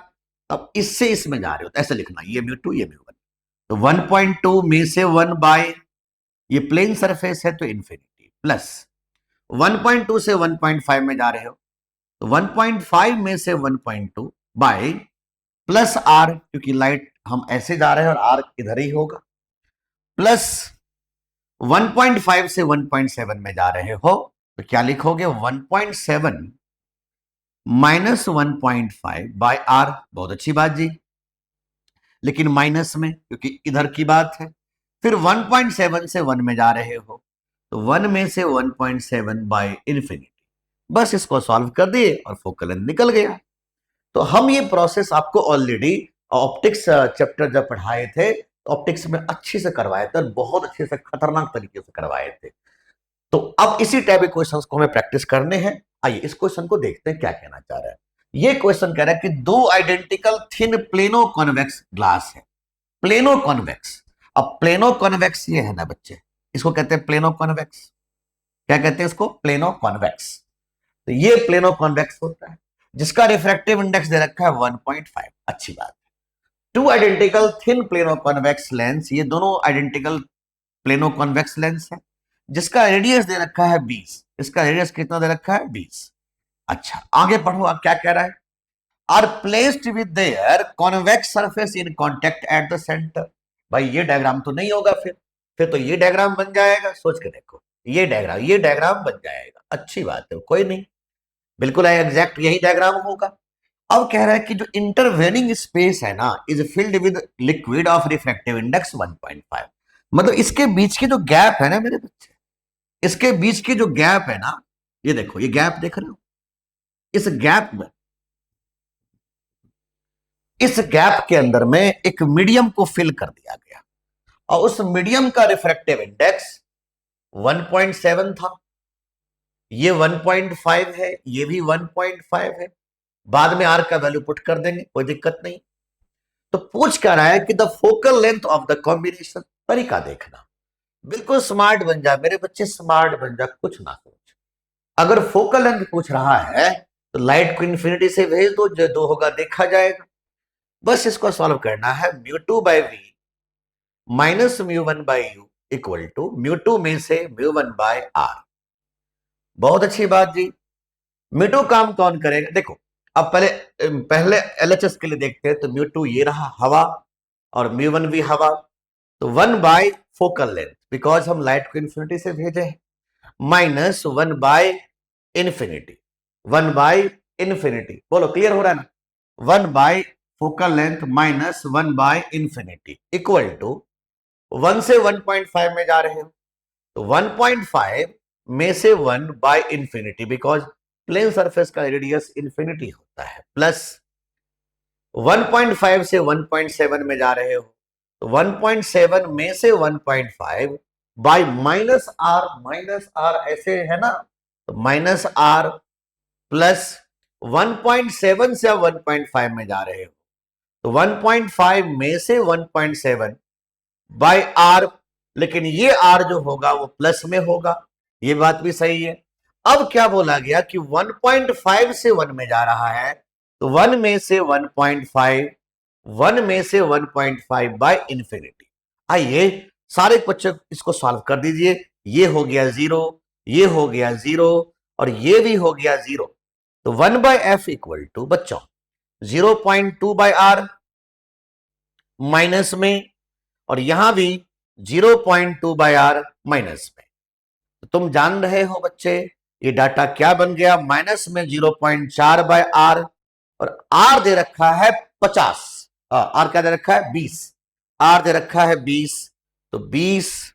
S1: अब इससे इसमें जा रहे हो तो ऐसे लिखना, ये म्यू टू ये म्यू वन। तो 1.2 में से 1 बाय, ये प्लेन सरफेस है तो इंफिनिटी, प्लस 1.2 से 1.5 में जा रहे हो तो 1.5 में से 1.2 बाय प्लस आर, क्योंकि लाइट हम ऐसे जा रहे हैं और आर इधर ही होगा, प्लस 1.5 से 1.7 में जा रहे हो तो क्या लिखोगे? 1.7 माइनस 1.5 बाय आर। बहुत अच्छी बात जी, लेकिन माइनस में क्योंकि इधर की बात है। फिर 1.7 से 1 में जा रहे हो तो 1 में से 1.7 बाय इंफिनिटी। बस इसको सॉल्व कर दिए और फोकल लेंथ निकल गया। तो हम ये प्रोसेस आपको ऑलरेडी ऑप्टिक्स चैप्टर जब पढ़ाए थे, ऑप्टिक्स में अच्छे से करवाए थे और बहुत अच्छे से, खतरनाक तरीके से करवाए थे। तो अब इसी टाइप के क्वेश्चंस को हमें प्रैक्टिस करने हैं। आइए इस क्वेश्चन को देखते हैं क्या कहना चाह रहा है। ये क्वेश्चन कह रहा है कि दो identical thin plano convex glass है। प्लेनो कॉन्वेक्स, अब प्लेनो कॉन्वेक्स ये है ना बच्चे, इसको कहते हैं प्लेनो कॉन्वेक्स। क्या कहते हैं इसको? Plano convex. तो ये प्लेनो कॉन्वेक्स होता है जिसका रिफ्रैक्टिव इंडेक्स दे रखा है 1.5। अच्छी बात है। Two identical thin plano convex lens, ये दोनों आइडेंटिकल प्लेनो कॉन्वेक्स लेंस है जिसका रेडियस दे रखा है 20। इसका रेडियस कितना दे रखा है? 20। अच्छा आगे पढ़ो, आप क्या कह रहा है? Are placed with their convex surface in contact at the centre. भाई ये डायग्राम तो नहीं होगा, फिर तो ये डायग्राम बन जाएगा। सोच के देखो, ये डायग्राम बन जाएगा। अच्छी बात है, कोई नहीं, बिल्कुल एग्जैक्ट यही डायग्राम होगा। अब कह रहा है कि जो इंटरवेनिंग स्पेस है ना, is filled with liquid of refractive index 1.5। मतलब इसके बीच के जो गैप है ना मेरे बच्चे, इसके बीच की जो गैप है ना, ये देखो, ये गैप देख रहे हो? इस गैप में, इस गैप के अंदर में एक मीडियम को फिल कर दिया गया और उस मीडियम का रिफ्रैक्टिव इंडेक्स 1.7 था। ये 1.5 है, ये भी 1.5 है। बाद में आर का वैल्यू पुट कर देंगे, कोई दिक्कत नहीं। तो पूछ क्या रहा है कि the focal length of the combination. तरीका देखना, बिल्कुल स्मार्ट बन जा मेरे बच्चे, स्मार्ट बन जा, कुछ ना सोच। अगर फोकल लेंथ पूछ रहा है तो लाइट को इंफिनिटी से भेज दो, जो दो होगा देखा जाएगा। बस इसको सॉल्व करना है। Mu two by v minus mu one by u equal to mu two में से म्यू वन बाय आर। बहुत अच्छी बात जी। म्यू टू काम कौन करेगा? देखो अब पहले एलएचएस के लिए देखते हैं। तो म्यू टू ये रहा, हवा, और म्यू वन भी हवा। तो 1 बाय फोकल लेंथ, बिकॉज हम लाइट को इंफिनिटी से भेजे हैं, minus 1 by infinity. 1 by infinity, बोलो क्लियर हो रहा है ना? 1 by focal length minus 1 by infinity equal to 1 से 1.5 में जा रहे हो तो 1.5 में से 1 by infinity, because plane surface का रेडियस इंफिनिटी होता है, प्लस 1.5 से 1.7 में जा रहे हो तो 1.7 में से 1.5 बाय माइनस आर ऐसे है ना, तो माइनस आर प्लस 1.7 से 1.5 में जा रहे हो तो 1.5 में से 1.7 बाय आर, लेकिन ये आर जो होगा वो प्लस में होगा, ये बात भी सही है। अब क्या बोला गया कि 1.5 से 1 में जा रहा है तो 1 में से 1.5 1 में से 1.5 बाय इंफिनिटी। आइए सारे बच्चे इसको सॉल्व कर दीजिए। ये हो गया 0, ये हो गया 0 और ये भी हो गया 0। तो 1/f इक्वल टू बच्चों 0.2 बाय आर माइनस में, और यहां भी 0.2 बाय आर माइनस में। तो तुम जान रहे हो बच्चे ये डाटा क्या बन गया, माइनस में 0.4 बाय आर, और आर दे रखा है 50, आर क्या दे रखा है 20, आर दे रखा है 20, तो 20,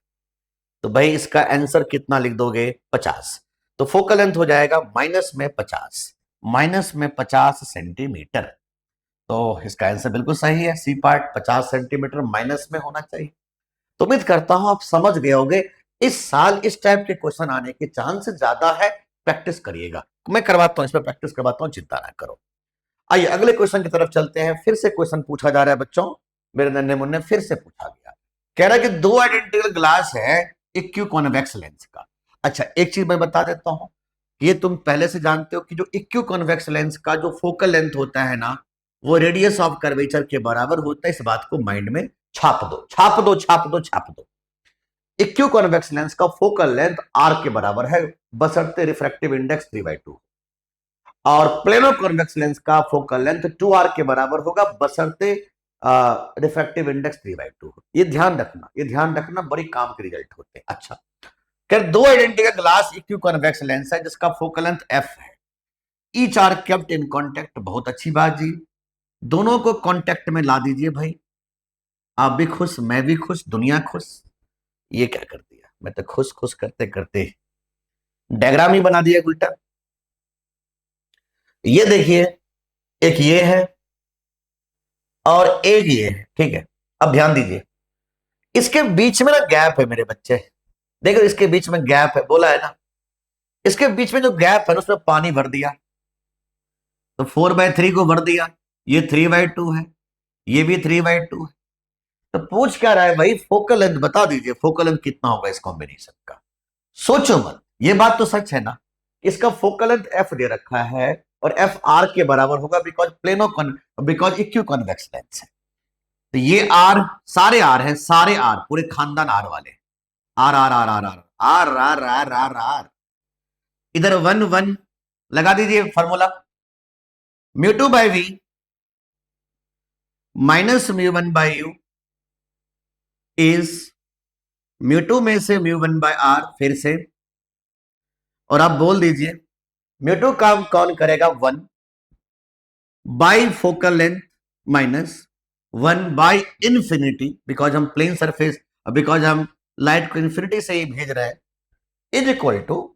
S1: तो भाई इसका आंसर कितना लिख दोगे 50। तो फोकल लेंथ हो जाएगा माइनस में 50, माइनस में 50 सेंटीमीटर। तो इसका आंसर बिल्कुल सही है, सी पार्ट 50 सेंटीमीटर माइनस में होना चाहिए। तो उम्मीद करता हूं आप समझ गए होंगे। इस साल इस टाइप के क्वेश्चन आने के चांस ज्यादा है, प्रैक्टिस करिएगा। मैं करवाता हूं, इस पर प्रैक्टिस करवाता हूं, चिंता ना करो। आइए अगले क्वेश्चन की तरफ चलते हैं। फिर से क्वेश्चन पूछा जा रहा है बच्चों, मेरे नन्हे मुन्ने फिर से पूछा गया। कह रहा है कि दो आइडेंटिकल ग्लास है इक्यू कॉन्वेक्स लेंस का। अच्छा एक चीज मैं बता देता हूं, ये तुम पहले से जानते हो कि जो इक्यू कॉन्वेक्स लेंस का जो फोकल लेंथ होता है ना, वो रेडियस ऑफ कर्वेचर के बराबर होता है। इस बात को माइंड में छाप दो, छाप दो, छाप दो, छाप दो। इक्यू कॉन्वेक्स लेंस का फोकल लेंथ आर के बराबर है, बशर्ते रिफ्रैक्टिव इंडेक्स 3/2, और प्लेनो कॉन्वेक्स लेंस का फोकल लेंथ 2r के बराबर होगा, बशर्ते रिफ्रैक्टिव इंडेक्स 3/2। ये ध्यान रखना, ये ध्यान रखना, बड़ी काम के रिजल्ट होते हैं। अच्छा, फिर दो identical glass equiconvex lens है जिसका फोकल लेंथ f है, each are kept in contact. बहुत अच्छी बात जी, दोनों को कांटेक्ट में ला दीजिए भाई। आप भी खुश, मैं भी खुश, दुनिया खुश। ये क्या कर दिया, मैं तो खुश खुश करते करते डायग्राम ही बना दिया उल्टा। ये देखिए, एक ये है और एक ये है, ठीक है। अब ध्यान दीजिए, इसके बीच में ना गैप है मेरे बच्चे, देखो इसके बीच में गैप है, बोला है ना, इसके बीच में जो गैप है उसमें पानी भर दिया, तो 4/3 को भर दिया। ये 3/2 है, ये भी 3/2 है। तो पूछ क्या रहा है भाई, फोकल लेंथ बता दीजिए, फोकल लेंथ कितना होगा इस कॉम्बिनेशन का। सोचो मत, ये बात तो सच है ना, इसका फोकल लेंथ एफ दे रखा है और एफ आर के बराबर होगा, because plano because equiconvex lens है। तो ये आर, सारे आर हैं, सारे आर, पूरे खानदान आर वाले, R R R R R R R R R R. इधर 1 1 लगा दीजिए formula, mu 2 by v minus μ1/u is mu 2 में से μ1/r, फिर से, और आप बोल दीजिए म्यू 2 काम कौन करेगा 1 by focal length minus 1 by infinity, because हम प्लेन सरफेस, बिकॉज हम लाइट को इंफिनिटी से ही भेज रहे हैं, इज इक्वल टू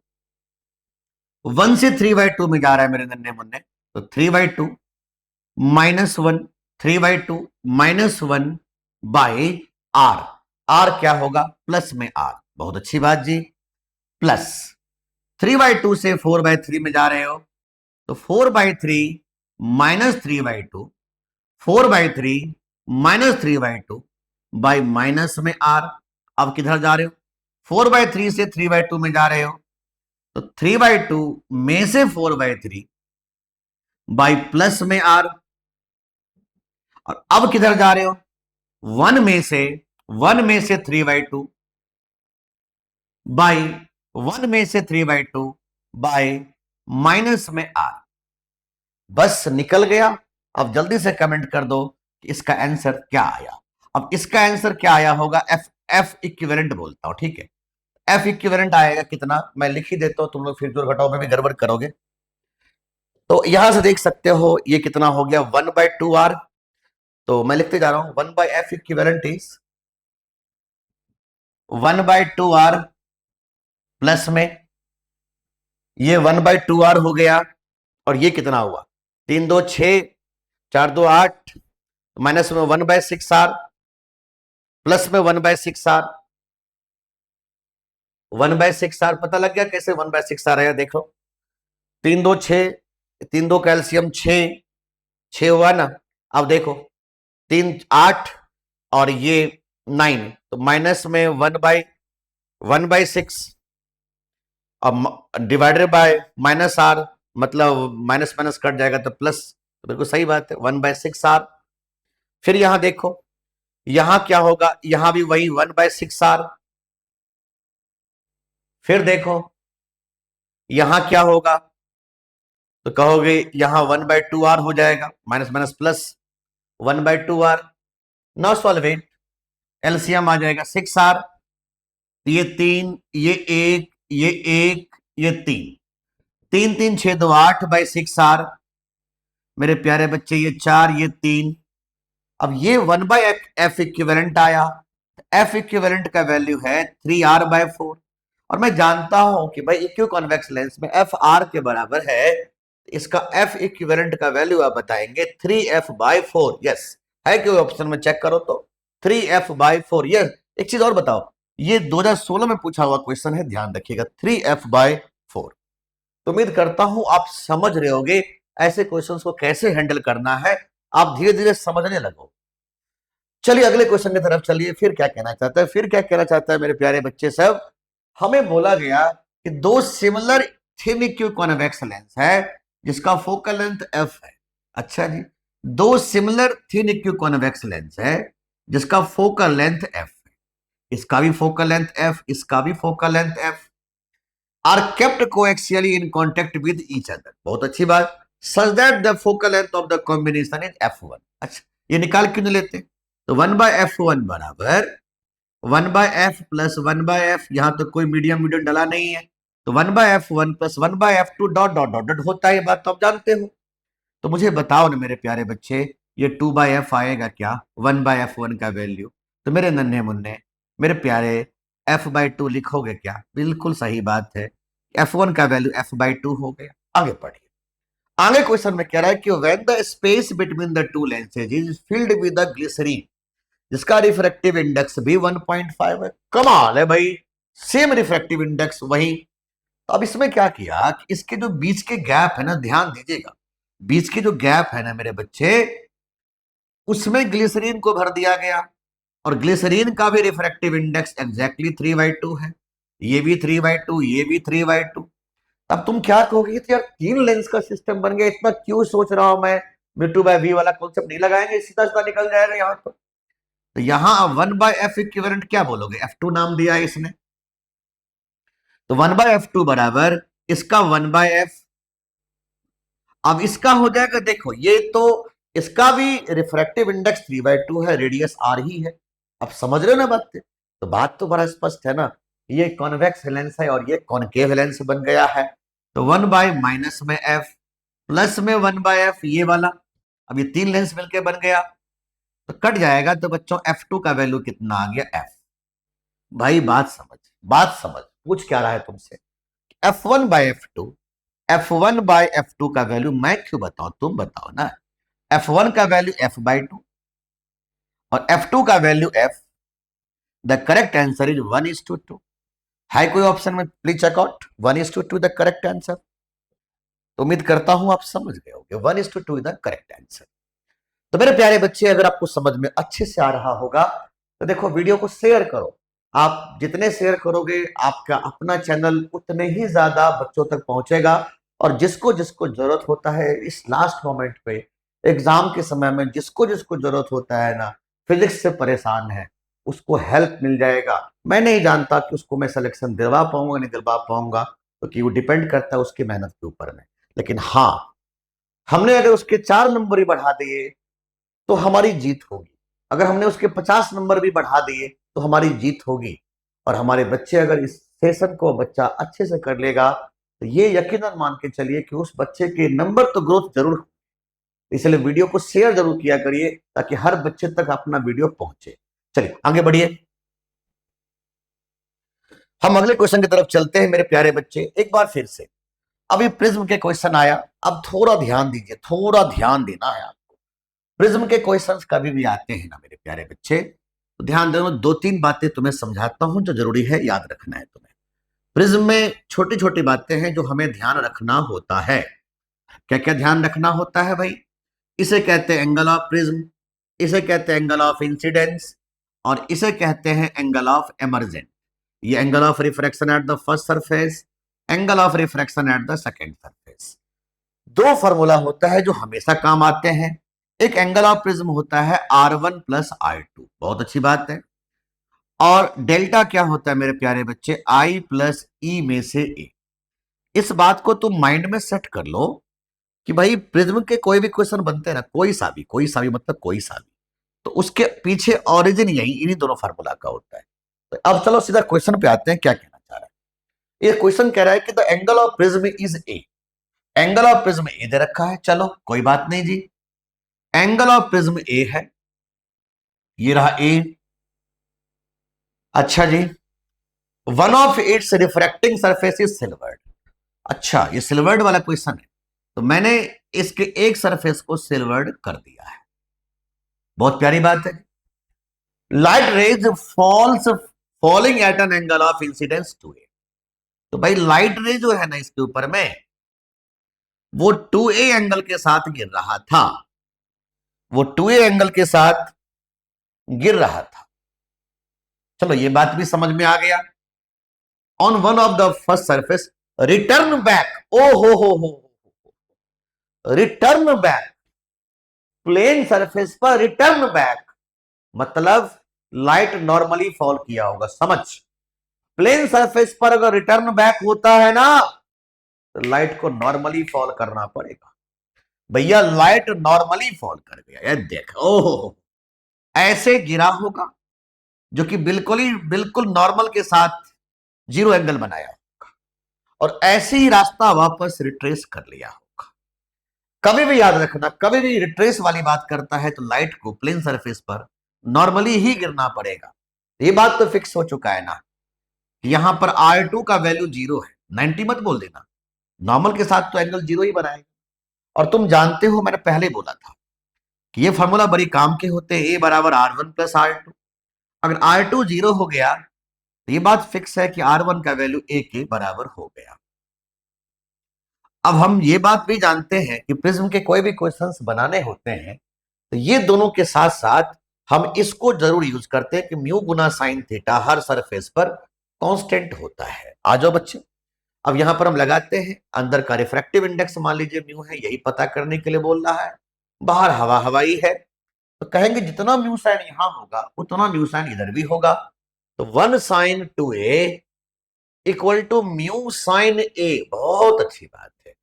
S1: 1 से 3/2 में जा रहा है मेरे नन्हे मुन्ने, तो 3/2 minus 1, 3/2 minus 1 by R. R क्या होगा, प्लस में आर। बहुत अच्छी बात जी, प्लस 3/2 से 4/3 में जा रहे हो, तो 4/3 माइनस 3/2, 4/3 माइनस 3/2 बाई माइनस में आर। अब किधर जा रहे हो, 4/3 से 3/2 में जा रहे हो, तो 3/2 में से 4/3 बाई प्लस में आर। और अब किधर जा रहे हो, 1 में से 3/2 बाई 1 में से 3/2 बाई माइनस में आर। बस निकल गया। अब जल्दी से कमेंट कर दो कि इसका आंसर क्या आया। अब इसका आंसर क्या आया होगा, एफ इक्विवेलेंट बोलता हूं, ठीक है। एफ इक्विवेलेंट आएगा कितना, मैं लिख ही देता हूं, तुम लोग फिर जोड़ घटाओ में भी गड़बड़ करोगे। तो यहां से देख सकते हो ये कितना हो गया 1/2r। तो मैं लिखते जा रहा हूं 1/f equivalent is 1/2r plus में ये 1/2r हो गया, और ये कितना हुआ 3 2 6 4 2 8 माइनस में 1/6r प्लस में 1/6r। 1/6r पता लग गया कैसे 1/6r आया, देखो 3 2 6, 3 2 कैल्शियम 6, 6 हुआ ना। अब देखो 3 8 और ये 9, तो माइनस में 1/6 अब डिवाइडेड बाय माइनस आर, मतलब माइनस माइनस कट जाएगा तो प्लस, तो बिल्कुल सही बात है 1/6r। फिर यहां देखो, यहां क्या होगा, यहां भी वही 1/6R। फिर देखो यहां क्या होगा, तो कहोगे यहां 1/2R हो जाएगा, minus minus plus 1/2R। Now solve it, LCM आ जाएगा 6R, ये 3, ये 1, ये 1, ये 3, 3 3 6 2 8/6R। मेरे प्यारे बच्चे ये 4, ये 3। अब ये 1/f इक्विवेलेंट आया, एफ इक्विवेलेंट का वैल्यू है 3R/4। और मैं जानता हूं कि भाई इक्यू कॉन्वेक्स लेंस में एफ आर के बराबर है, इसका एफ इक्विवेलेंट का वैल्यू आप बताएंगे 3f/4। यस, है कि ऑप्शन में चेक करो तो 3f/4। यस, एक चीज और बताओ, ये 2016 में पूछा हुआ क्वेश्चन है, ध्यान रखिएगा 3f/4। तो उम्मीद करता हूं आप समझ रहे होगे ऐसे क्वेश्चंस को कैसे हैंडल करना है, आप धीरे धीरे समझने लगो। चलिए अगले क्वेश्चन की तरफ चलिए। फिर क्या कहना चाहता है, फिर क्या कहना चाहता है मेरे प्यारे बच्चे सब, हमें बोला गया कि दो सिमिलर थिन इक्यू कॉन्वेक्स लेंस है जिसका फोकल लेंथ एफ है। अच्छा जी, दो सिमिलर थिन इक्यू कॉन्वेक्स लेंस है जिसका फोकल लेंथ एफ है, इसका भी फोकल लेंथ एफ, इसका भी focal length F, are kept coaxially in contact with each other. बहुत अच्छी बात, such that the focal length of the combination is f1। अच्छा, ये निकाल क्यों नहीं लेते, तो 1/f1 बराबर 1/f प्लस 1/f, यहां तो कोई मीडियम मीडियम डला नहीं है, तो 1/f1 plus 1/f2 dot dot dot dot होता है, ये बात तो आप जानते हो। तो मुझे बताओ ना मेरे प्यारे बच्चे, ये 2/f आएगा क्या 1/f1 का वैल्यू, तो मेरे नन्हे मुन्ने मेरे प्यारे f/2 लिखोगे क्या, बिल्कुल सही बात है, f1 का वैल्यू f/2 हो गया। आगे पढ़िए, आगे क्वेश्चन में कह रहा है कि when the space between the two lenses is filled with the glycerine जिसका रिफ्रैक्टिव इंडेक्स भी 1.5 है। कमाल है भाई, सेम रिफ्रैक्टिव इंडेक्स वही। तो अब इसमें क्या किया कि इसके जो बीच के गैप है ना, ध्यान दीजिएगा, बीच के जो गैप है ना मेरे बच्चे, उसमें ग्लिसरीन को भर दिया गया, और ग्लिसरीन का भी रिफ्रैक्टिव इंडेक्स एग्जैक्टली 3/2 है, ये भी 3/2, ये भी 3/2। अब तुम क्या कहोगे, तो यार तीन लेंस का सिस्टम बन गया, इतना क्यों सोच रहा हूं मैं, V2/V वाला कॉन्सेप्ट नहीं लगाएंगे, सीधा सीधा निकल जाएगा यहां। तो यहां अब 1/f इक्विवेलेंट क्या बोलोगे, f2 नाम दिया है इसने, तो 1/f2 बराबर इसका 1/f। अब इसका हो जाएगा, देखो ये तो इसका भी रिफ्रैक्टिव इंडेक्स 3/2 है, रेडियस r ही है। अब समझ रहे हो ना बात, तो बात तो बड़ा स्पष्ट है ना, ये कॉन्वेक्स लेंस है और ये कॉनकेव लेंस बन गया है, तो 1/- में f प्लस में 1/f ये वाला, अब ये तीन लेंस मिलके बन गया, तो कट जाएगा, तो बच्चों f2 का वैल्यू कितना आ गया f। भाई बात समझ, बात समझ, पूछ क्या रहा है तुमसे, f1/f2, f1/f2 का वैल्यू मैं क्यों बताऊं, तुम बताओ ना, f1 का वैल्यू f/2 और f2 का value f। The correct answer is 1:2। है कोई ऑप्शन में, please check out 1:2 the correct answer. तो उम्मीद करता हूं आप समझ गए होंगे 1:2 इज द करेक्ट आंसर। तो मेरे प्यारे बच्चे, अगर आपको समझ में अच्छे से आ रहा होगा तो देखो वीडियो को शेयर करो, आप जितने शेयर करोगे आपका अपना चैनल उतने ही ज्यादा बच्चों तक पहुंचेगा, और जिसको जिसको जरूरत होता है इस लास्ट मोमेंट पे एग्जाम के समय में, जिसको जिसको जरूरत होता है ना, फिजिक्स से परेशान है, उसको हेल्प मिल जाएगा। मैं नहीं जानता कि उसको मैं सिलेक्शन दिलवा पाऊंगा नहीं दिलवा पाऊंगा, क्योंकि वो डिपेंड करता है उसकी मेहनत के ऊपर में। लेकिन हाँ, हमने अगर उसके 4 नंबर ही बढ़ा दिए तो हमारी जीत होगी, अगर हमने उसके 50 नंबर भी बढ़ा दिए तो हमारी जीत होगी, और हमारे बच्चे अगर इस सेशन को बच्चा अच्छे से कर लेगा तो ये यकीनन मान के चलिए कि उस बच्चे के नंबर तो ग्रोथ जरूर। इसलिए वीडियो को शेयर जरूर किया करिए ताकि हर बच्चे तक अपना वीडियो पहुंचे। चलिए आगे बढ़िए, हम अगले क्वेश्चन की तरफ चलते हैं मेरे प्यारे बच्चे। एक बार फिर से, अभी प्रिज्म के क्वेश्चन आया, अब थोड़ा ध्यान दीजिए, थोड़ा ध्यान देना है आपको। प्रिज्म के क्वेश्चंस कभी भी आते हैं ना मेरे प्यारे बच्चे, तो ध्यान देना, 2-3 बातें तुम्हें समझाता हूं जो जरूरी है याद रखना है तुम्हें। प्रिज्म में छोटी छोटी बातें हैं जो हमें ध्यान रखना होता है। क्या क्या ध्यान रखना होता है भाई, इसे कहते हैं एंगल ऑफ प्रिज्म, इसे कहते हैं एंगल ऑफ इंसिडेंस, और इसे कहते हैं एंगल ऑफ एमर्जेंट। ये angle of refraction at the first surface, angle of refraction at the second surface. दो फॉर्मूला होता है जो हमेशा काम आते हैं, एक एंगल ऑफ प्रिज्म होता है R1 प्लस R2, बहुत अच्छी बात है। और डेल्टा क्या होता है मेरे प्यारे बच्चे, I प्लस ई में से ए। इस बात को तुम माइंड में सेट कर लो कि भाई प्रिज्म के कोई भी क्वेश्चन बनते हैं ना, कोई सा भी मतलब कोई सा भी, तो उसके पीछे ओरिजिन यही इन्हीं दोनों फार्मूला का होता है। तो अब चलो सीधा क्वेश्चन पे आते हैं, क्या कहना चाह रहा है ये क्वेश्चन। कह रहा है कि the angle of prism is A. Angle of prism A दे रखा है, चलो कोई बात नहीं जी, एंगल ऑफ प्रिज्म ए है, ये रहा ए। अच्छा जी, one of its refracting surface is silvered. अच्छा, ये सिल्वर्ड वाला क्वेश्चन है, तो मैंने इसके एक सरफेस को सिल्वर्ड कर दिया है, बहुत प्यारी बात है। Light rays falls falling at an angle of incidence to A. तो भाई लाइट रे जो है ना इसके ऊपर में, वो 2a एंगल के साथ गिर रहा था, वो 2a एंगल के साथ गिर रहा था। चलो ये बात भी समझ में आ गया। On one of the first surface return back, ओ हो, रिटर्न बैक, प्लेन सरफेस पर रिटर्न बैक मतलब लाइट नॉर्मली फॉल किया होगा, समझ। प्लेन सरफेस पर अगर रिटर्न बैक होता है ना, तो लाइट को नॉर्मली फॉल करना पड़ेगा। भैया लाइट नॉर्मली फॉल कर गया, यार देख, ओहो, ऐसे गिरा होगा जो कि बिल्कुल नॉर्मल के साथ जीरो एंगल बनाया होगा, और ऐसे ही रास्ता वापस रिट्रेस कर लिया होगा। कभी भी याद रखना, कभी भी रिट्रेस वाली बात करता है तो लाइट को प्लेन सरफेस पर नॉर्मली ही गिरना पड़ेगा। ये बात तो फिक्स हो चुका है ना, यहां पर R2 का वैल्यू 0 है, 90 मत बोल देना, नॉर्मल के साथ तो एंगल 0 ही बनाएगा। और तुम जानते हो मैंने पहले बोला था कि ये फॉर्मूला बड़ी काम के होते हैं, ए बराबर R1 प्लस R2। अगर R2 0 हो गया तो ये बात फिक्स है कि R1 का वैल्यू ए के बराबर हो गया। अब हम ये बात भी जानते हैं कि प्रिज्म के कोई भी क्वेश्चंस बनाने होते हैं तो ये दोनों के साथ साथ हम इसको जरूर यूज करते हैं कि म्यू गुना साइन थीटा हर सरफेस पर कांस्टेंट होता है। आ जाओ बच्चे, अब यहां पर हम लगाते हैं, अंदर का रिफ्रैक्टिव इंडेक्स मान लीजिए म्यू है, यही पता करने के लिए बोल रहा है। बाहर हवा हवाई है, तो कहेंगे जितना म्यू साइन यहां होगा उतना म्यू साइन इधर भी होगा। तो 1 sine 2a equal to mu sine A, बहुत अच्छी बात है।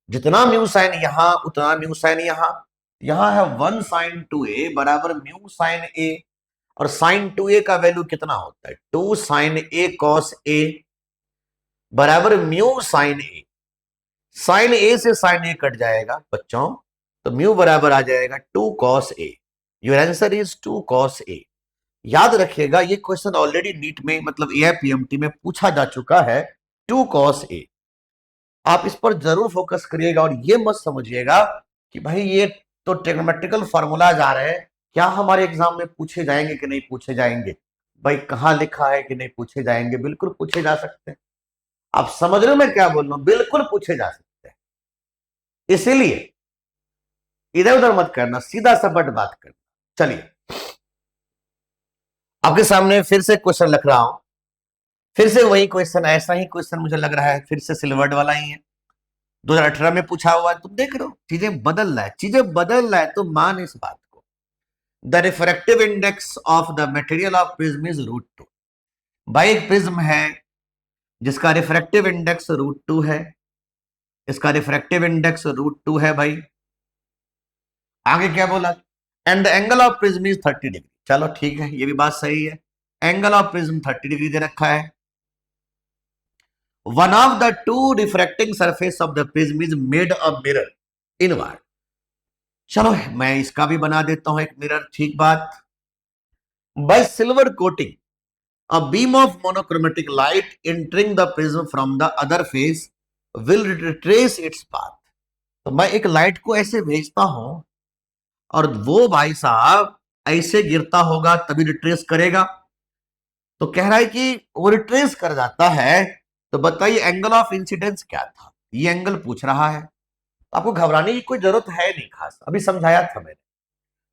S1: जितना म्यू साइन यहां उतना म्यू साइन यहां है 1 साइन 2a बराबर म्यू साइन ए। और साइन 2a का वैल्यू कितना होता है, 2 साइन ए कॉस ए बराबर म्यू साइन ए। साइन ए से साइन ए कट जाएगा बच्चों, तो म्यू बराबर आ जाएगा 2 cos A. Your answer is 2 cos A. याद रखिएगा ये क्वेश्चन ऑलरेडी नीट में मतलब एआईपीएमटी में पूछा जा चुका है, 2 कॉस ए। आप इस पर जरूर फोकस करिएगा और ये मत समझिएगा कि भाई ये तो ट्रिग्नोमेट्रिकल फार्मूलाज आ रहे हैं, क्या हमारे एग्जाम में पूछे जाएंगे कि नहीं पूछे जाएंगे। भाई कहां लिखा है कि नहीं पूछे जाएंगे, बिल्कुल पूछे जा सकते हैं। आप समझ रहे हो मैं क्या बोल रहा हूं, बिल्कुल पूछे जा सकते हैं। इसीलिए इधर उधर मत करना, सीधा सपट बात करना। चलिए आपके सामने फिर से क्वेश्चन लिख रहा हूं, फिर से वही क्वेश्चन, ऐसा ही क्वेश्चन मुझे लग रहा है फिर से सिल्वर्ड वाला ही है, 2018 में पूछा हुआ है। तुम देख रहे हो चीजें बदल रहा है, चीजें बदल रहा है, तो मान इस बात को। The refractive index of the material of prism is √2। भाई एक प्रिज्म है जिसका रिफ्रैक्टिव इंडेक्स √2 है, इसका रिफ्रैक्टिव इंडेक्स √2 है भाई। आगे क्या बोला, and the angle of prism is 30 degree. चलो ठीक है, ये भी बात सही है, एंगल ऑफ प्रिज्म 30 डिग्री दे रखा है। One of the two refracting surface of the prism is made a mirror inward. चलो मैं इसका भी बना देता हूं एक मिरर, ठीक बात। Bye silver coating a beam of monochromatic light entering the prism from the other face will retrace its path. तो मैं एक लाइट को ऐसे भेजता हूं और वो भाई साहब ऐसे गिरता होगा तभी रिट्रेस करेगा। तो कह रहा है कि वो रिट्रेस कर जाता है, तो बताइए एंगल ऑफ इंसिडेंस क्या था, ये एंगल पूछ रहा है। आपको घबराने की कोई जरूरत है नहीं खास, अभी समझाया था मैंने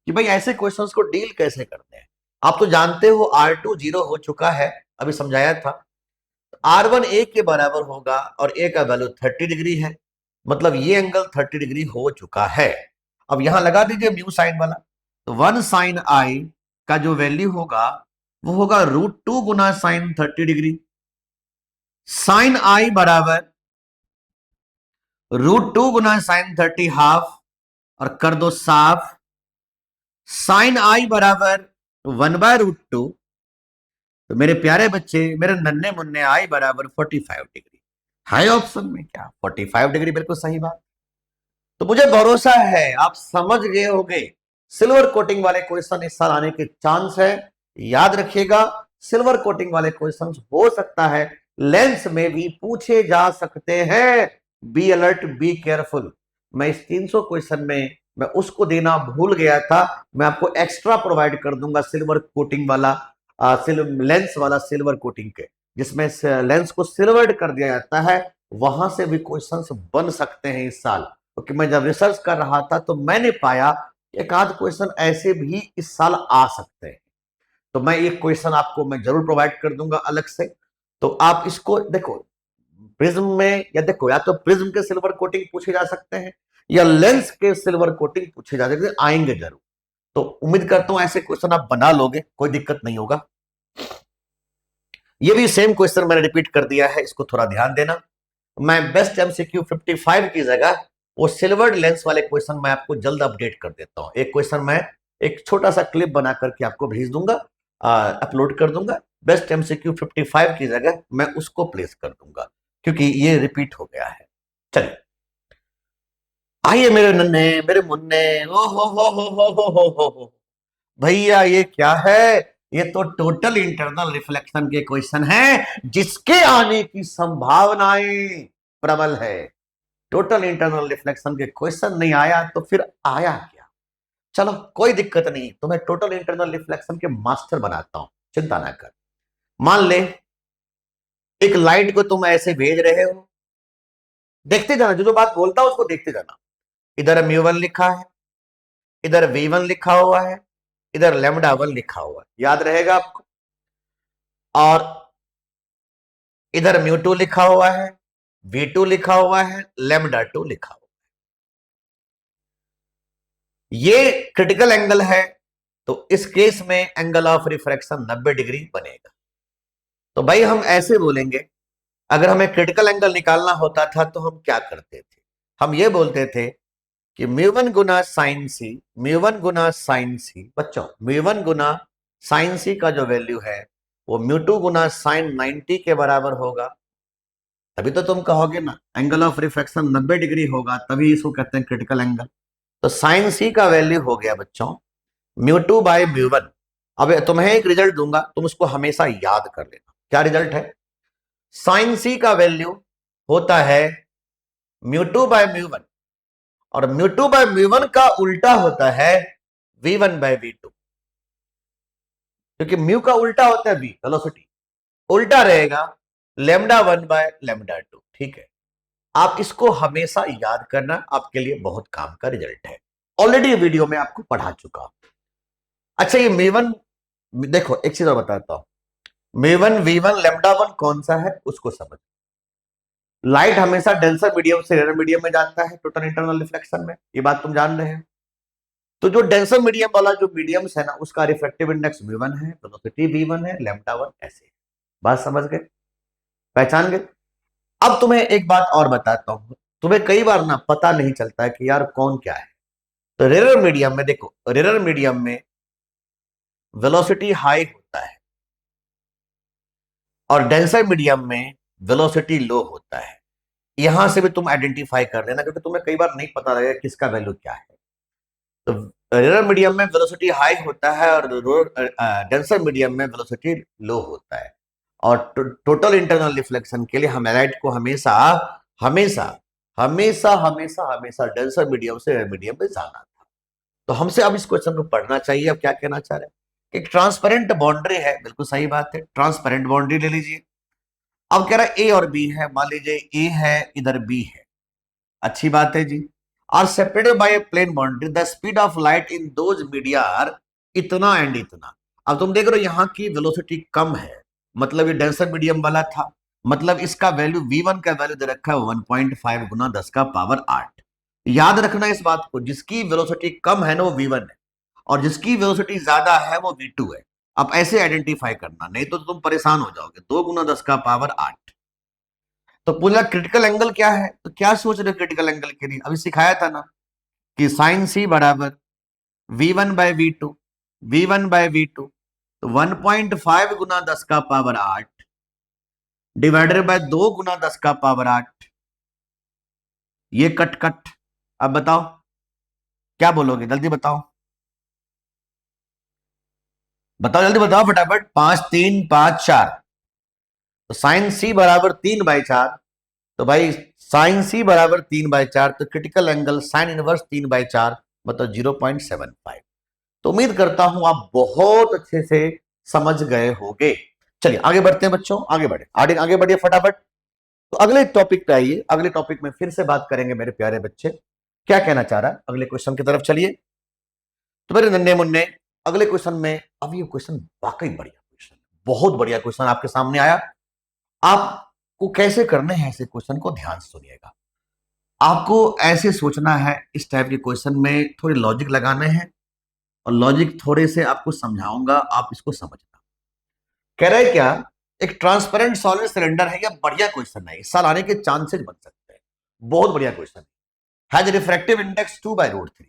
S1: कि भाई ऐसे क्वेश्चंस को डील कैसे करते हैं। आप तो जानते हो R2 0 हो चुका है, अभी समझाया था। R1 ए के बराबर होगा और ए का वैल्यू 30 डिग्री है, मतलब ये एंगल 30 डिग्री हो चुका है। अब यहां लगा दीजिए म्यू साइन वाला, तो 1 साइन आई का जो वैल्यू होगा वो होगा √2 गुना साइन 30 डिग्री। साइन आई बराबर √2 गुना साइन 30 हाफ, और कर दो साफ। साइन आई बराबर 1/√2। तो मेरे प्यारे बच्चे, मेरे नन्हे मुन्ने, आई बराबर 45 डिग्री है ऑप्शन में। क्या 45 डिग्री? बिल्कुल सही बात। तो मुझे भरोसा है आप समझ गए होंगे। सिल्वर कोटिंग वाले क्वेश्चन इस साल आने के चांस है। याद रखिएगा, सिल्वर कोटिंग वाले क्वेश्चन हो सकता है लेंस में भी पूछे जा सकते हैं। Be alert, be careful. मैं इस 300 क्वेश्चन में मैं उसको देना भूल गया था, मैं आपको एक्स्ट्रा प्रोवाइड कर दूंगा सिल्वर कोटिंग वाला, लेंस वाला सिल्वर कोटिंग के, जिसमें लेंस को सिल्वर्ड कर दिया जाता है। वहां से भी क्वेश्चंस बन सकते हैं इस साल, क्योंकि मैं जब रिसर्च कर रहा था तो मैंने पाया एक आध क्वेश्चन ऐसे भी इस साल आ सकते हैं। तो मैं एक क्वेश्चन आपको मैं जरूर प्रोवाइड कर दूंगा अलग से। तो आप इसको देखो, प्रिज्म में या देखो, या तो प्रिज्म के सिल्वर कोटिंग पूछे जा सकते हैं या लेंस के सिल्वर कोटिंग पूछे जा सकते हैं, आएंगे जरूर। तो उम्मीद करता हूं ऐसे क्वेश्चन आप बना लोगे, कोई दिक्कत नहीं होगा। ये भी सेम क्वेश्चन मैंने रिपीट कर दिया है, इसको थोड़ा ध्यान देना। मैं बेस्ट एमसीक्यू 55 की जगह वो सिल्वर्ड लेंस वाले क्वेश्चन मैं आपको जल्द अपडेट कर देता हूं। एक क्वेश्चन मैं एक छोटा सा क्लिप बना करके आपको भेज दूंगा, अपलोड कर दूंगा। बेस्ट एमसीक्यू 55 की जगह मैं उसको प्लेस कर दूंगा, क्योंकि ये रिपीट हो गया है। चलिए आइए मेरे नन्हे, मेरे मुन्ने। ओ हो भैया, ये क्या है? ये तो टोटल इंटरनल रिफ्लेक्शन के क्वेश्चन हैं, जिसके आने की संभावनाएं प्रबल है। टोटल इंटरनल रिफ्लेक्शन के क्वेश्चन नहीं आया तो फिर आया क्या? चलो कोई दिक्कत नहीं, तुम्हें टोटल इंटरनल रिफ्लेक्शन के मास्टर बनाता हूं, चिंता ना कर। मान ले एक लाइट को तुम ऐसे भेज रहे हो, देखते जाना, जो जो बात बोलता हूं उसको देखते जाना। इधर म्यू1 लिखा है, इधर v1 लिखा हुआ है, इधर λ1 लिखा हुआ है, याद रहेगा आपको। और इधर μ2 लिखा हुआ है, v2 लिखा हुआ है, λ2 लिखा हुआ है। ये क्रिटिकल एंगल है, तो इस केस में एंगल ऑफ रिफ्रैक्शन 90 डिग्री बनेगा। तो भाई हम ऐसे बोलेंगे, अगर हमें क्रिटिकल एंगल निकालना होता था तो हम क्या करते थे? हम ये बोलते थे कि μ1 गुना साइन सी, μ1 गुना साइन सी, बच्चों μ1 गुना साइन सी का जो वैल्यू है वो μ2 गुना साइन 90 के बराबर होगा। तभी तो तुम कहोगे ना एंगल ऑफ रिफ्रैक्शन 90 डिग्री होगा, तभी इसको कहते हैं क्रिटिकल एंगल। तो साइन सी का वैल्यू हो गया बच्चों μ2 बाय μ1। अब तुम्हें एक रिजल्ट दूंगा, तुम उसको हमेशा याद कर लेना। क्या रिजल्ट है? साइन सी का वैल्यू होता है μ2 बाय μ1, और μ2 बाय μ1 का उल्टा होता है v1 बाय v2, क्योंकि म्यू का उल्टा होता है v, वेलोसिटी, उल्टा रहेगा λ1 बाय λ2। ठीक है, आप इसको हमेशा याद करना, आपके लिए बहुत काम का रिजल्ट है। ऑलरेडी वीडियो में आपको पढ़ा चुका हूं। अच्छा ये μ1, देखो एक चीज और बताता हूं, μ1 v1 λ1 कौन सा है उसको समझ। लाइट हमेशा डेंसर मीडियम से रेयर मीडियम में जाता है टोटल इंटरनल रिफ्लेक्शन में, ये बात तुम जान रहे हो। तो जो डेंसर मीडियम वाला जो मीडियम्स है ना, उसका रिफ्रैक्टिव इंडेक्स v1 है, वेलोसिटी v1 है, λ1 ऐसे। बात समझ गए, पहचान गए। अब तुम्हें एक बात और बताता हूं, तुम्हें कई बार ना पता नहीं चलता है कि यार कौन क्या है। तो रेयर मीडियम में देखो, रेयर मीडियम में वेलोसिटी हाई होता है और डेंसर मीडियम में वेलोसिटी लो होता है। यहां से भी तुम आइडेंटिफाई कर लेना, क्योंकि तुम्हें कई बार नहीं पता लगेगा किसका वैल्यू क्या है। तो रेयर मीडियम में वेलोसिटी हाई होता है और डेंसर मीडियम में वेलोसिटी लो होता है। और टोटल इंटरनल रिफ्लेक्शन के लिए हमें लाइट को हमेशा हमेशा हमेशा हमेशा हमेशा डेंसर मीडियम से रेयर मीडियम में जाना था। तो हमसे अब इस क्वेश्चन को पढ़ना चाहिए। अब क्या कहना चाह रहे हैं? एक ट्रांसपेरेंट बाउंड्री है, बिल्कुल सही बात है, ट्रांसपेरेंट बाउंड्री ले लीजिए। अब कह रहा है ए और बी है, मान लीजिए ए है, इधर बी है, अच्छी बात है जी। Are separated by a plane boundary, the speed of light in those media are इतना एंड इतना। अब तुम देख रहे हो यहाँ की वेलोसिटी कम है, मतलब ये डेंसर मीडियम वाला था, मतलब इसका वैल्यू v1 का वैल्यू दे रखा है 1.5 गुना 10 का पावर 8। याद रखना इस बात को, जिसकी वेलोसिटी कम है ना वो v1 है, और जिसकी वेलोसिटी ज्यादा है वो v2 है। अब ऐसे आइडेंटिफाई करना, नहीं तो तुम परेशान हो जाओगे। 2 × 10⁸ तो पूरा क्रिटिकल एंगल क्या है, तो क्या सोच रहे हो क्रिटिकल एंगल के लिए? अभी सिखाया था ना कि साइन सी बराबर v1/v2, v1/v2, तो 1.5 × 10⁸ डिवाइडेड बाय 2 × 10⁸। ये कट कट। अब बताओ क्या बोलोगे, जल्दी बताओ, बताओ जल्दी बताओ फटाफट। 5 3 5 4, तो साइन सी बराबर 3/4। तो भाई साइन सी बराबर 3/4, तो क्रिटिकल एंगल साइन इनवर्स 3/4 मतलब 0.75। तो उम्मीद करता हूं आप बहुत अच्छे से समझ गए होंगे। चलिए आगे बढ़ते हैं बच्चों, आगे बढ़े, आगे आगे बढ़िए फटाफट। तो अगले टॉपिक पे आइए, अगले टॉपिक में फिर से बात करेंगे मेरे प्यारे बच्चे। क्या कहना चाह रहा है, अगले क्वेश्चन की तरफ चलिए। तो मेरे नन्हे मुन्ने अगले क्वेश्चन में, अब ये क्वेश्चन वाकई बढ़िया क्वेश्चन, बहुत बढ़िया क्वेश्चन आपके सामने आया। आपको कैसे करने हैं ऐसे क्वेश्चन को, ध्यान से सुनिएगा। आपको ऐसे सोचना है, इस टाइप के क्वेश्चन में थोड़े लॉजिक लगाने हैं, और लॉजिक थोड़े से आपको समझाऊंगा, आप इसको समझना। कह रहे हैं क्या, एक ट्रांसपेरेंट सॉलिड सिलेंडर है, या बढ़िया क्वेश्चन है, इस साल आने के चांसेस बन सकते हैं, बहुत बढ़िया क्वेश्चन। हैज रिफ्रैक्टिव इंडेक्स 2/√3,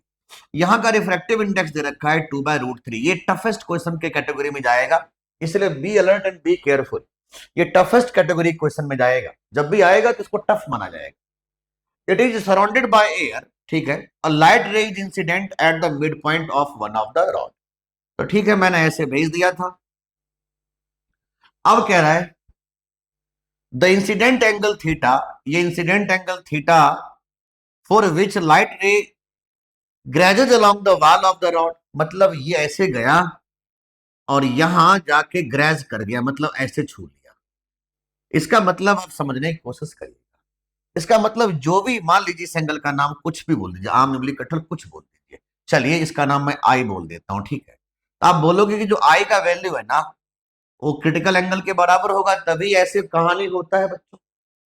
S1: यहां का रिफ्रैक्टिव इंडेक्स दे रखा है 2/√3। ये टफेस्ट क्वेश्चन के कैटेगरी में जाएगा, इसलिए be alert and be careful. ये टफेस्ट कैटेगरी क्वेश्चन में जाएगा, जब भी आएगा तो इसको टफ माना जाएगा। It is surrounded by air, ठीक है, a light ray is incident at the mid point of one of the rod. तो ठीक है, मैंने ऐसे भेज दिया था। अब कह रहा है द इंसिडेंट एंगल थीटा, ये incident angle theta for which light ray grazes along the wall of the rod, मतलब ये ऐसे गया और यहां जाके ग्रेज कर गया, मतलब ऐसे छू लिया। इसका मतलब आप समझने की कोशिश करिएगा। इसका मतलब जो भी, मान लीजिए इस एंगल का नाम कुछ भी बोल दीजिए, आम इमली कटहल कुछ बोल दीजिए, चलिए इसका नाम मैं आई बोल देता हूं, ठीक है। तो आप बोलोगे कि जो आई का वैल्यू है ना वो क्रिटिकल एंगल के बराबर होगा, तभी ऐसे कहानी होता है बच्चों।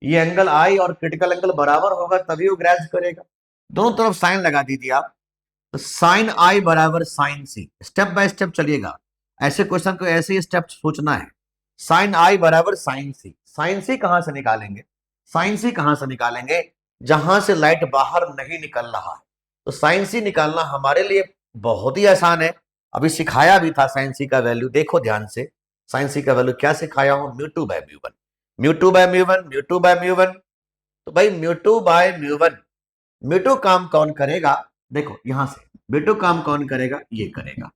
S1: ये एंगल आई और क्रिटिकल एंगल बराबर होगा तभी वो ग्रेज करेगा। दोनों तरफ साइन लगा दीजिए आप, तो साइन आई बराबर sine C. Step by step चलिएगा, ऐसे क्वेश्चन को ऐसे ही स्टेप सोचना है। साइन आई बराबर साइन सी, साइन सी कहां से निकालेंगे, साइन सी कहां से निकालेंगे, जहां से लाइट बाहर नहीं निकल रहा है। तो साइन सी निकालना हमारे लिए बहुत ही आसान है, अभी सिखाया भी था साइन सी का वैल्यू, देखो ध्यान से। साइन सी का वैल्यू क्या सिखाया हूं, μ2/μ1, μ2/μ1, μ2/μ1। तो भाई μ2/μ1, म्यू2 काम कौन करेगा, देखो यहां से म्यू2 काम कौन करेगा, ये करेगा।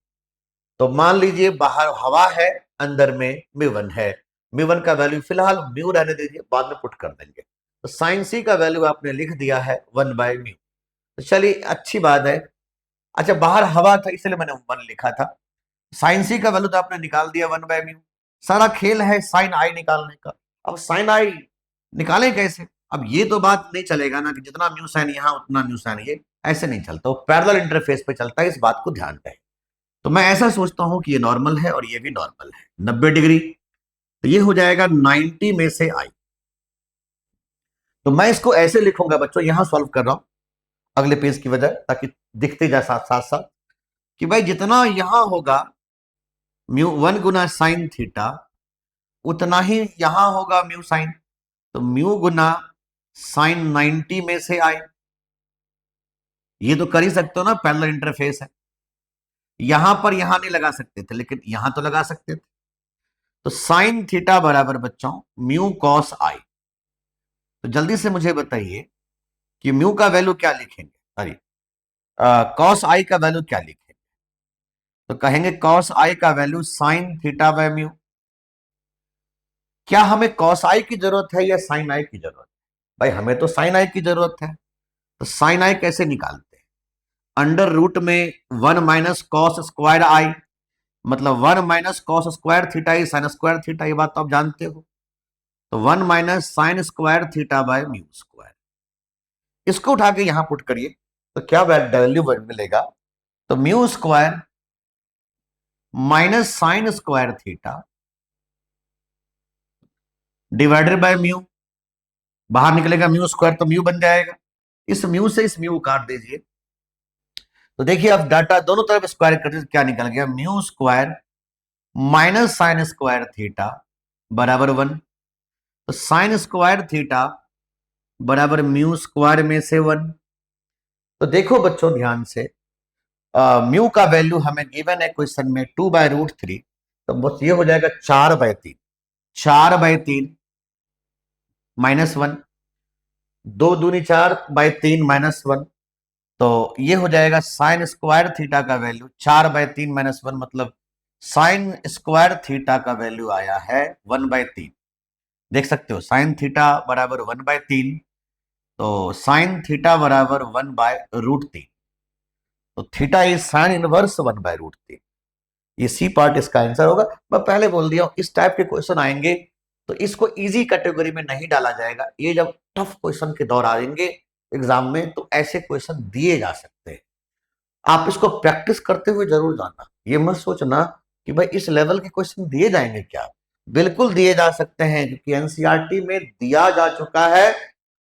S1: तो मान लीजिए बाहर हवा है, अंदर में म्यू1 है, म्यू1 का वैल्यू फिलहाल म्यू रहने दीजिए, बाद में पुट कर देंगे। तो साइन सी का वैल्यू आपने लिख दिया है 1/μ। तो चलिए अच्छी बात है। अच्छा बाहर हवा था इसलिए मैंने 1 लिखा था, साइन सी का वैल्यू तो आपने निकाल दिया 1/μ। सारा खेल है साइन आई निकालने का। अब साइन आई निकालें कैसे, अब ये तो बात नहीं चलेगा ना कि जितना म्यू साइन यहां उतना म्यू साइन ये, ऐसे नहीं चलता, वो पैरेलल इंटरफेस पे चलता है, इस बात को ध्यान रहे। तो मैं ऐसा सोचता हूं कि ये नॉर्मल है और ये भी नॉर्मल है 90 डिग्री, तो ये हो जाएगा 90 में से आई। तो मैं इसको ऐसे लिखूंगा बच्चों, यहां सॉल्व कर रहा हूं अगले पेज की वजह, ताकि दिखते जाए साथ साथ साथ कि भाई जितना यहां होगा μ1 गुना साइन थीटा, उतना ही यहां होगा म्यू साइन। तो म्यू गुना साइन 90 में से आई, ये तो कर ही सकते हो ना, पैरेलल इंटरफेस है। यहां पर यहां नहीं लगा सकते थे, लेकिन यहां तो लगा सकते थे। तो साइन थीटा बराबर बच्चों म्यू कॉस आई। तो जल्दी से मुझे बताइए कि म्यू का वैल्यू क्या लिखेंगे, अरे कॉस आई का वैल्यू क्या लिखेंगे। तो कहेंगे कॉस आई का value sine theta by mu. क्या हमें कॉस आई की जरूरत है या साइन आई की जरूरत है, भाई हमें तो साइन आई की जरूरत है। तो साइन आई कैसे निकालते हैं, अंडर रूट में 1 माइनस कॉस स्क्वायर आई, मतलब 1 minus cos square theta E sine square theta, ये बात तो आप जानते हो। तो 1 minus sine square theta by mu square, इसको उठा के यहां पुट करिए तो क्या वैल्यू मिलेगा, तो mu square minus sine square theta divided by mu, बाहर निकलेगा म्यू स्क्वायर तो म्यू बन जाएगा, इस म्यू से इस म्यू काट दीजिए, तो देखिए अब डाटा दोनों तरफ स्क्वायर करते क्या निकल गया, mu square minus sine square theta बराबर 1। तो साइन स्क्वायर थीटा बराबर म्यू स्क्वायर में से 1। तो देखो बच्चों ध्यान से, म्यू का वैल्यू हमें गिवन है क्वेश्चन में 2/√3, तो बस ये हो जाएगा 4/3, 4/3 -1, 2 दूनी 4/3 -1, तो ये हो जाएगा साइन स्क्वायर थीटा का वैल्यू 4/3 -1, मतलब साइन स्क्वायर थीटा का वैल्यू आया है 1/3। देख सकते हो साइन थीटा बराबर 1/3, तो साइन थीटा बराबर 1/√3, तो थीटा इज साइन इनवर्स 1/√3। ये सी पार्ट इसका आंसर होगा। मैं पहले बोल दिया हूं इस टाइप के क्वेश्चन आएंगे तो इसको इजी कैटेगरी में नहीं डाला जाएगा, ये जब टफ क्वेश्चन के दौर आएंगे एग्जाम में तो ऐसे क्वेश्चन दिए जा सकते हैं। आप इसको प्रैक्टिस करते हुए जरूर जाना, ये मत सोचना कि भाई इस लेवल के क्वेश्चन दिए जाएंगे क्या, बिल्कुल दिए जा सकते हैं, क्योंकि एनसीईआरटी में दिया जा चुका है।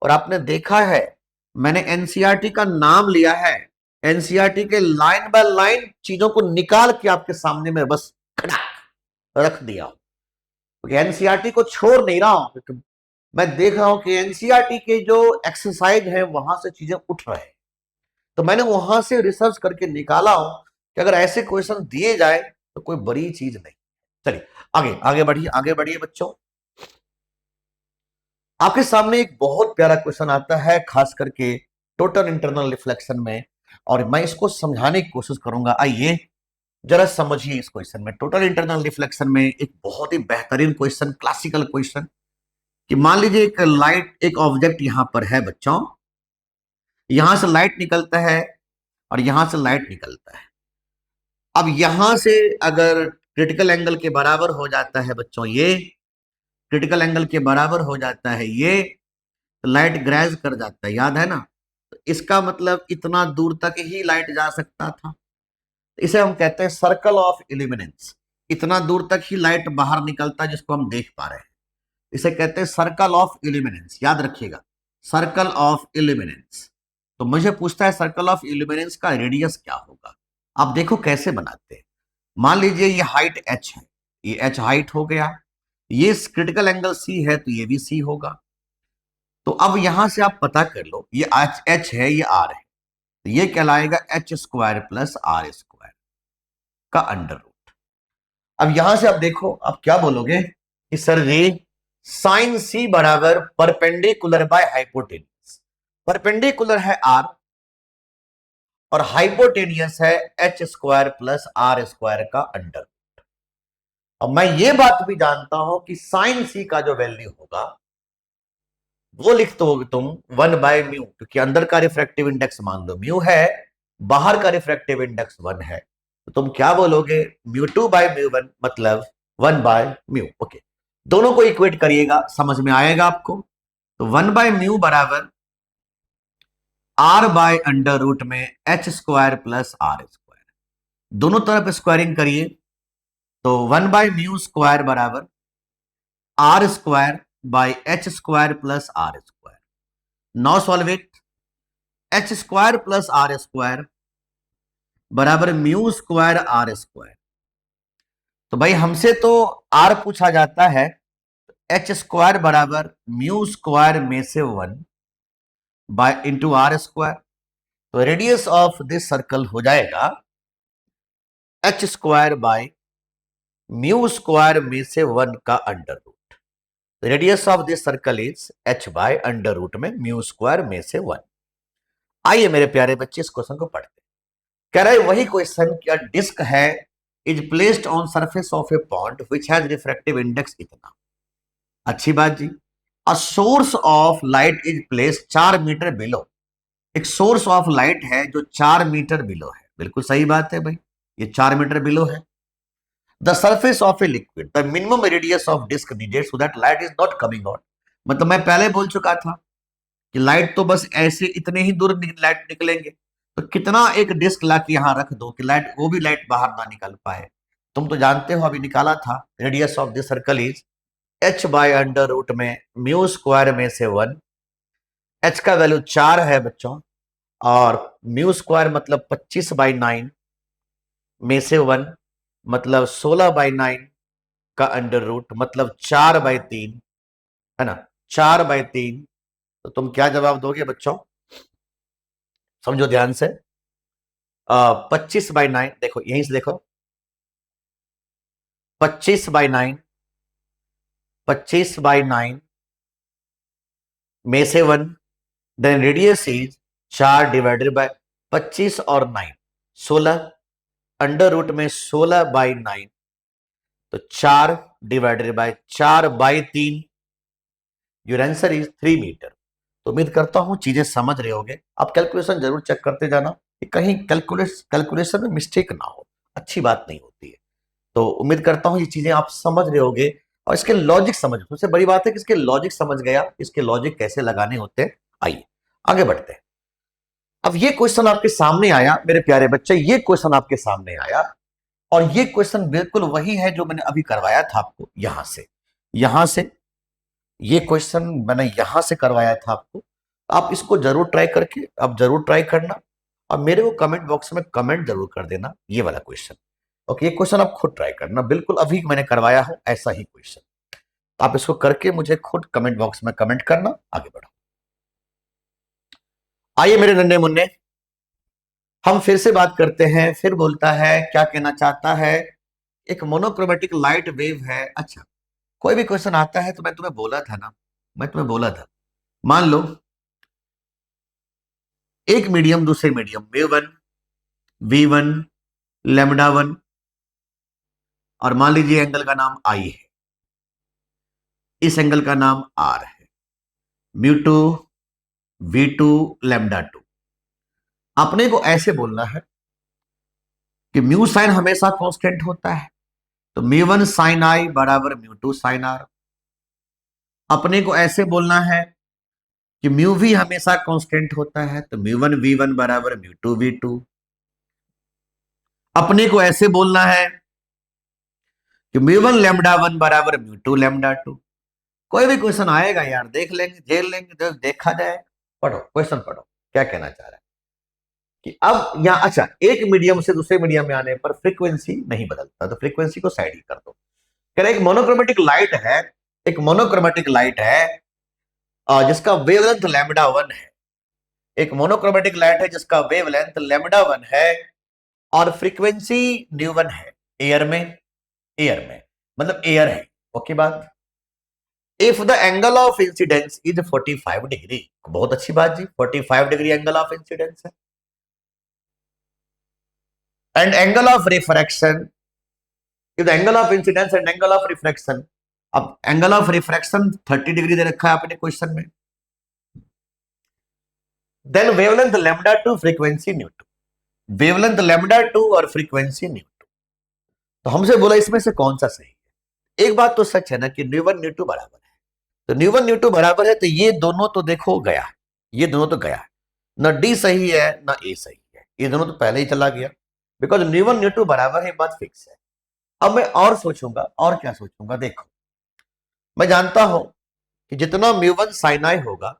S1: और आपने देखा है, मैंने एनसीईआरटी का नाम लिया है, एनसीईआरटी के लाइन बाय लाइन चीजों को निकाल के आपके सामने में बस खड़ा रख दिया, क्योंकि एनसीईआरटी को छोड़ नहीं रहा हूं, क्योंकि मैं देख रहा हूं कि एनसीईआरटी के जो एक्सरसाइज है वहां से चीजें उठ रहे हैं, तो मैंने वहां से रिसर्च करके निकाला हूं कि अगर ऐसे क्वेश्चन दिए जाए तो कोई बड़ी चीज नहीं। चलिए आगे आगे बढ़िए, आगे बढ़िए बच्चों। आपके सामने एक बहुत प्यारा क्वेश्चन आता है खास करके टोटल इंटरनल रिफ्लेक्शन में, और मैं इसको समझाने की कोशिश करूंगा। आइए जरा समझिए इस क्वेश्चन में, टोटल इंटरनल रिफ्लेक्शन में एक बहुत ही बेहतरीन क्वेश्चन, क्लासिकल क्वेश्चन, कि मान लीजिए एक लाइट, एक ऑब्जेक्ट यहां पर है बच्चों, यहां से लाइट निकलता है और यहां से लाइट निकलता है। अब यहां से अगर क्रिटिकल एंगल के बराबर हो जाता है बच्चों, ये क्रिटिकल एंगल के बराबर हो जाता है ये, तो लाइट ग्रेज कर जाता है, याद है ना। तो इसका मतलब इतना दूर तक ही लाइट जा सकता था, इसे हम कहते हैं सर्कल ऑफ इल्यूमिनेंस। इतना दूर तक ही लाइट बाहर निकलता है जिसको हम देख पा रहे हैं, इसे कहते हैं सर्कल ऑफ इल्यूमिनेंस, याद रखिएगा, सर्कल ऑफ इल्यूमिनेंस। तो मुझे पूछता है सर्कल ऑफ इल्यूमिनेंस का रेडियस क्या होगा। आप देखो कैसे बनाते हैं, मान लीजिए ये हाइट h है, ये h हाइट हो गया, ये क्रिटिकल एंगल c है तो ये भी c होगा। तो अब यहां से आप पता कर लो, ये h है ये r है, तो ये कहलाएगा h² प्लस r² का अंडर रूट। अब यहां से आप देखो, आप क्या बोलोगे कि सर जी साइन c बराबर परपेंडिकुलर बाय हाइपोटेन्यूज, परपेंडिकुलर है r और हाइपोटेनियस है h² प्लस r² का अंडर रूट। अब मैं ये बात भी जानता हूं कि साइन c का जो वैल्यू होगा वो लिख दोगे तुम 1/μ, क्योंकि अंदर का रिफ्रैक्टिव इंडेक्स मान लो म्यू है, बाहर का रिफ्रैक्टिव इंडेक्स 1 है, तो तुम क्या बोलोगे μ2/μ1 मतलब 1/μ। ओके, दोनों को इक्वेट करिएगा, समझ में आएगा आपको। तो 1/μ बराबर r/अंडर रूट में h² प्लस r², दोनों तरफ स्क्वायरिंग करिए, तो 1/μ² बराबर r² by h² plus r²। Now solve it, h² plus r² बराबर μ²r²। तो भाई हमसे तो r पूछा जाता है, h² बराबर μ² में से 1 बाय इंटू r², तो रेडियस ऑफ दिस सर्कल हो जाएगा h² बाय μ² में से 1 का under root. Radius of this circle is h by under root में μ² में से 1। आइए मेरे प्यारे बच्चे इस क्वेश्चन को पढ़ते हैं। कह रहा है वही क्वेश्चन, क्या डिस्क है is placed on surface of a pond which has refractive index इतना। अच्छी बात जी। A source of light is placed 4 metre below, एक सोर्स ऑफ लाइट है जो 4 मीटर बिलो है, बिल्कुल सही बात है भाई, ये 4 मीटर बिलो है। The surface of a liquid, the minimum radius of disc needed so that light is not coming out. मतलब मैं पहले बोल चुका था कि लाइट तो बस ऐसे इतने ही दूर लाइट निकलेंगे, तो कितना एक डिस्क ला के यहां रख दो कि लाइट, वो भी लाइट बाहर ना निकल पाए। तुम तो जानते हो, अभी निकाला था, radius of this circle is h by under root में μ² में से 1 एच का वैल्यू 4 है बच्चों, और म्यू स्क्वायर मतलब 25/9 में से 1 मतलब 16/9 का अंडर रूट मतलब 4/3, है ना, 4/3। तो तुम क्या जवाब दोगे बच्चों, समझो ध्यान से। 25/9, देखो यहीं से देखो, 25/9, 25/9 में से 1, then radius is 4 divided by 25 और 9 16, अंडर रूट में 16/9, तो 4 divided by 4/3, your answer is 3 metre. तो उम्मीद करता हूं चीजें समझ रहे होगे। आप कैलकुलेशन जरूर चेक करते जाना कि कहीं कैलकुलेशन में मिस्टेक ना हो, अच्छी बात नहीं होती है। तो उम्मीद करता हूं ये चीजें आप समझ रहे होगे और इसके लॉजिक समझ, सबसे बड़ी बात है कि इसके लॉजिक समझ गया, इसके लॉजिक कैसे लगाने होते हैं। आइए आगे बढ़ते हैं। अब ये क्वेश्चन आपके सामने आया मेरे प्यारे बच्चे, ये क्वेश्चन आपके सामने आया, और ये क्वेश्चन बिल्कुल वही है जो मैंने अभी करवाया था आपको, यहां से ये क्वेश्चन मैंने यहां से करवाया था आपको। आप इसको जरूर ट्राई करके, आप जरूर ट्राई करना और मेरे को कमेंट बॉक्स में कमेंट जरूर कर देना ये वाला क्वेश्चन। ओके, ये क्वेश्चन आप खुद ट्राई करना, बिल्कुल अभी मैंने करवाया है ऐसा ही क्वेश्चन। तो आप इसको करके मुझे खुद कमेंट बॉक्स में कमेंट करना। आगे बढ़ो। आइए मेरे नन्हे मुन्ने, हम फिर से बात करते हैं। फिर बोलता है, क्या कहना चाहता है, एक मोनोक्रोमेटिक लाइट वेव है। अच्छा, कोई भी क्वेश्चन आता है तो मैं तुम्हें बोला था ना, मैं तुम्हें बोला था, मान लो एक मीडियम दूसरे मीडियम V1 V1 λ1, और मान लीजिए एंगल का नाम I है, इस एंगल का नाम R है, μ2 V2 λ2। अपने को ऐसे बोलना है कि म्यू साइन हमेशा कांस्टेंट होता है, तो μ1 साइन I बराबर μ2 साइन R। अपने को ऐसे बोलना है कि म्यू भी हमेशा कांस्टेंट होता है, तो μ1 V1 बराबर μ2 V2। अपने को ऐसे बोलना है कि μ1 λ1 बराबर μ2 λ2। कोई भी क्वेश्चन आएगा यार, देख लेंगे, झेल लेंगे, देखा जाए। पढ़ो क्वेश्चन, पढ़ो क्या कहना चाह रहा है कि अब यहां, अच्छा, एक मीडियम से दूसरे मीडियम में आने पर फ्रीक्वेंसी नहीं बदलता, तो फ्रीक्वेंसी को साइड ही कर दो। कह रहे एक मोनोक्रोमेटिक लाइट है, एक मोनोक्रोमेटिक लाइट है जिसका वेवलेंथ λ1 है, एक मोनोक्रोमेटिक लाइट है जिसका वेवलेंथ λ1 है और फ्रीक्वेंसी ν1 है, एयर में, एयर में मतलब एयर है। ओके बात। If the angle of incidence is 45 degree, बहुत अच्छी बात जी, 45 डिग्री एंगल ऑफ इंसिडेंस है, and angle of refraction, if the angle of incidence and angle of refraction, अब एंगल ऑफ रिफ्रैक्शन 30 डिग्री दे रखा है आपने क्वेश्चन में, देन वेवलेंथ λ2 फ्रीक्वेंसी ν2, वेवलेंथ λ2 और फ्रीक्वेंसी ν2। तो हमसे बोला इसमें से कौन सा सही है। एक बात तो सच है ना कि ν1 ν2 बराबर है, तो ν1 ν2 बराबर है, तो ये दोनों तो देखो गया है, ये दोनों तो गया है, ना डी सही है ना ए सही है, ये दोनों तो पहले ही चला गया, बिकॉज ν1 ν2 बराबर है, बात फिक्स है। अब मैं और सोचूंगा, और क्या सोचूंगा, देखो मैं जानता हूं कि जितना μ1 sin I होगा,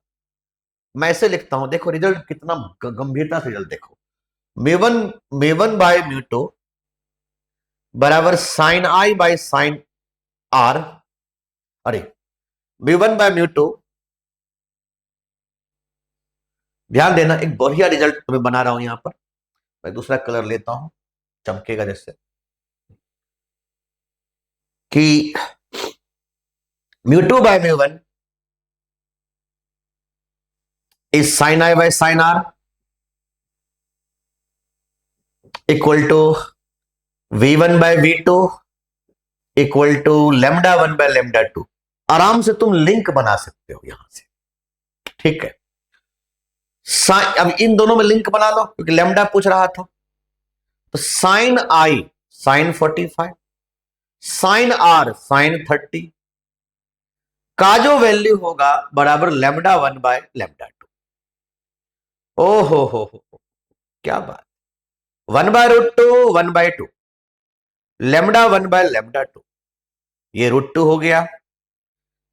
S1: मैं ऐसे लिखता हूं, देखो रिजल्ट कितना गंभीरता से रिजल्ट देखो, μ1 बाय μ2 बराबर sin I by sin R, अरे μ1 बाय μ2, ध्यान देना एक बढ़िया रिजल्ट तुम्हें बना रहा हूं यहां पर। मैं दूसरा कलर लेता हूं, चमकेगा जैसे, कि μ2 by μ1 is sin I by sin R equal to V1 by V2 equal to λ1 by λ2। आराम से तुम लिंक बना सकते हो यहां से, ठीक है। अब इन दोनों में लिंक बना लो क्योंकि लैम्डा पूछ रहा था, तो sine I sine 45, sine R sine 30 का जो वैल्यू होगा बराबर λ1 बाय λ2। ओ हो, क्या बात, 1/√2 1/2, λ1 बाय λ2, ये √2 हो गया।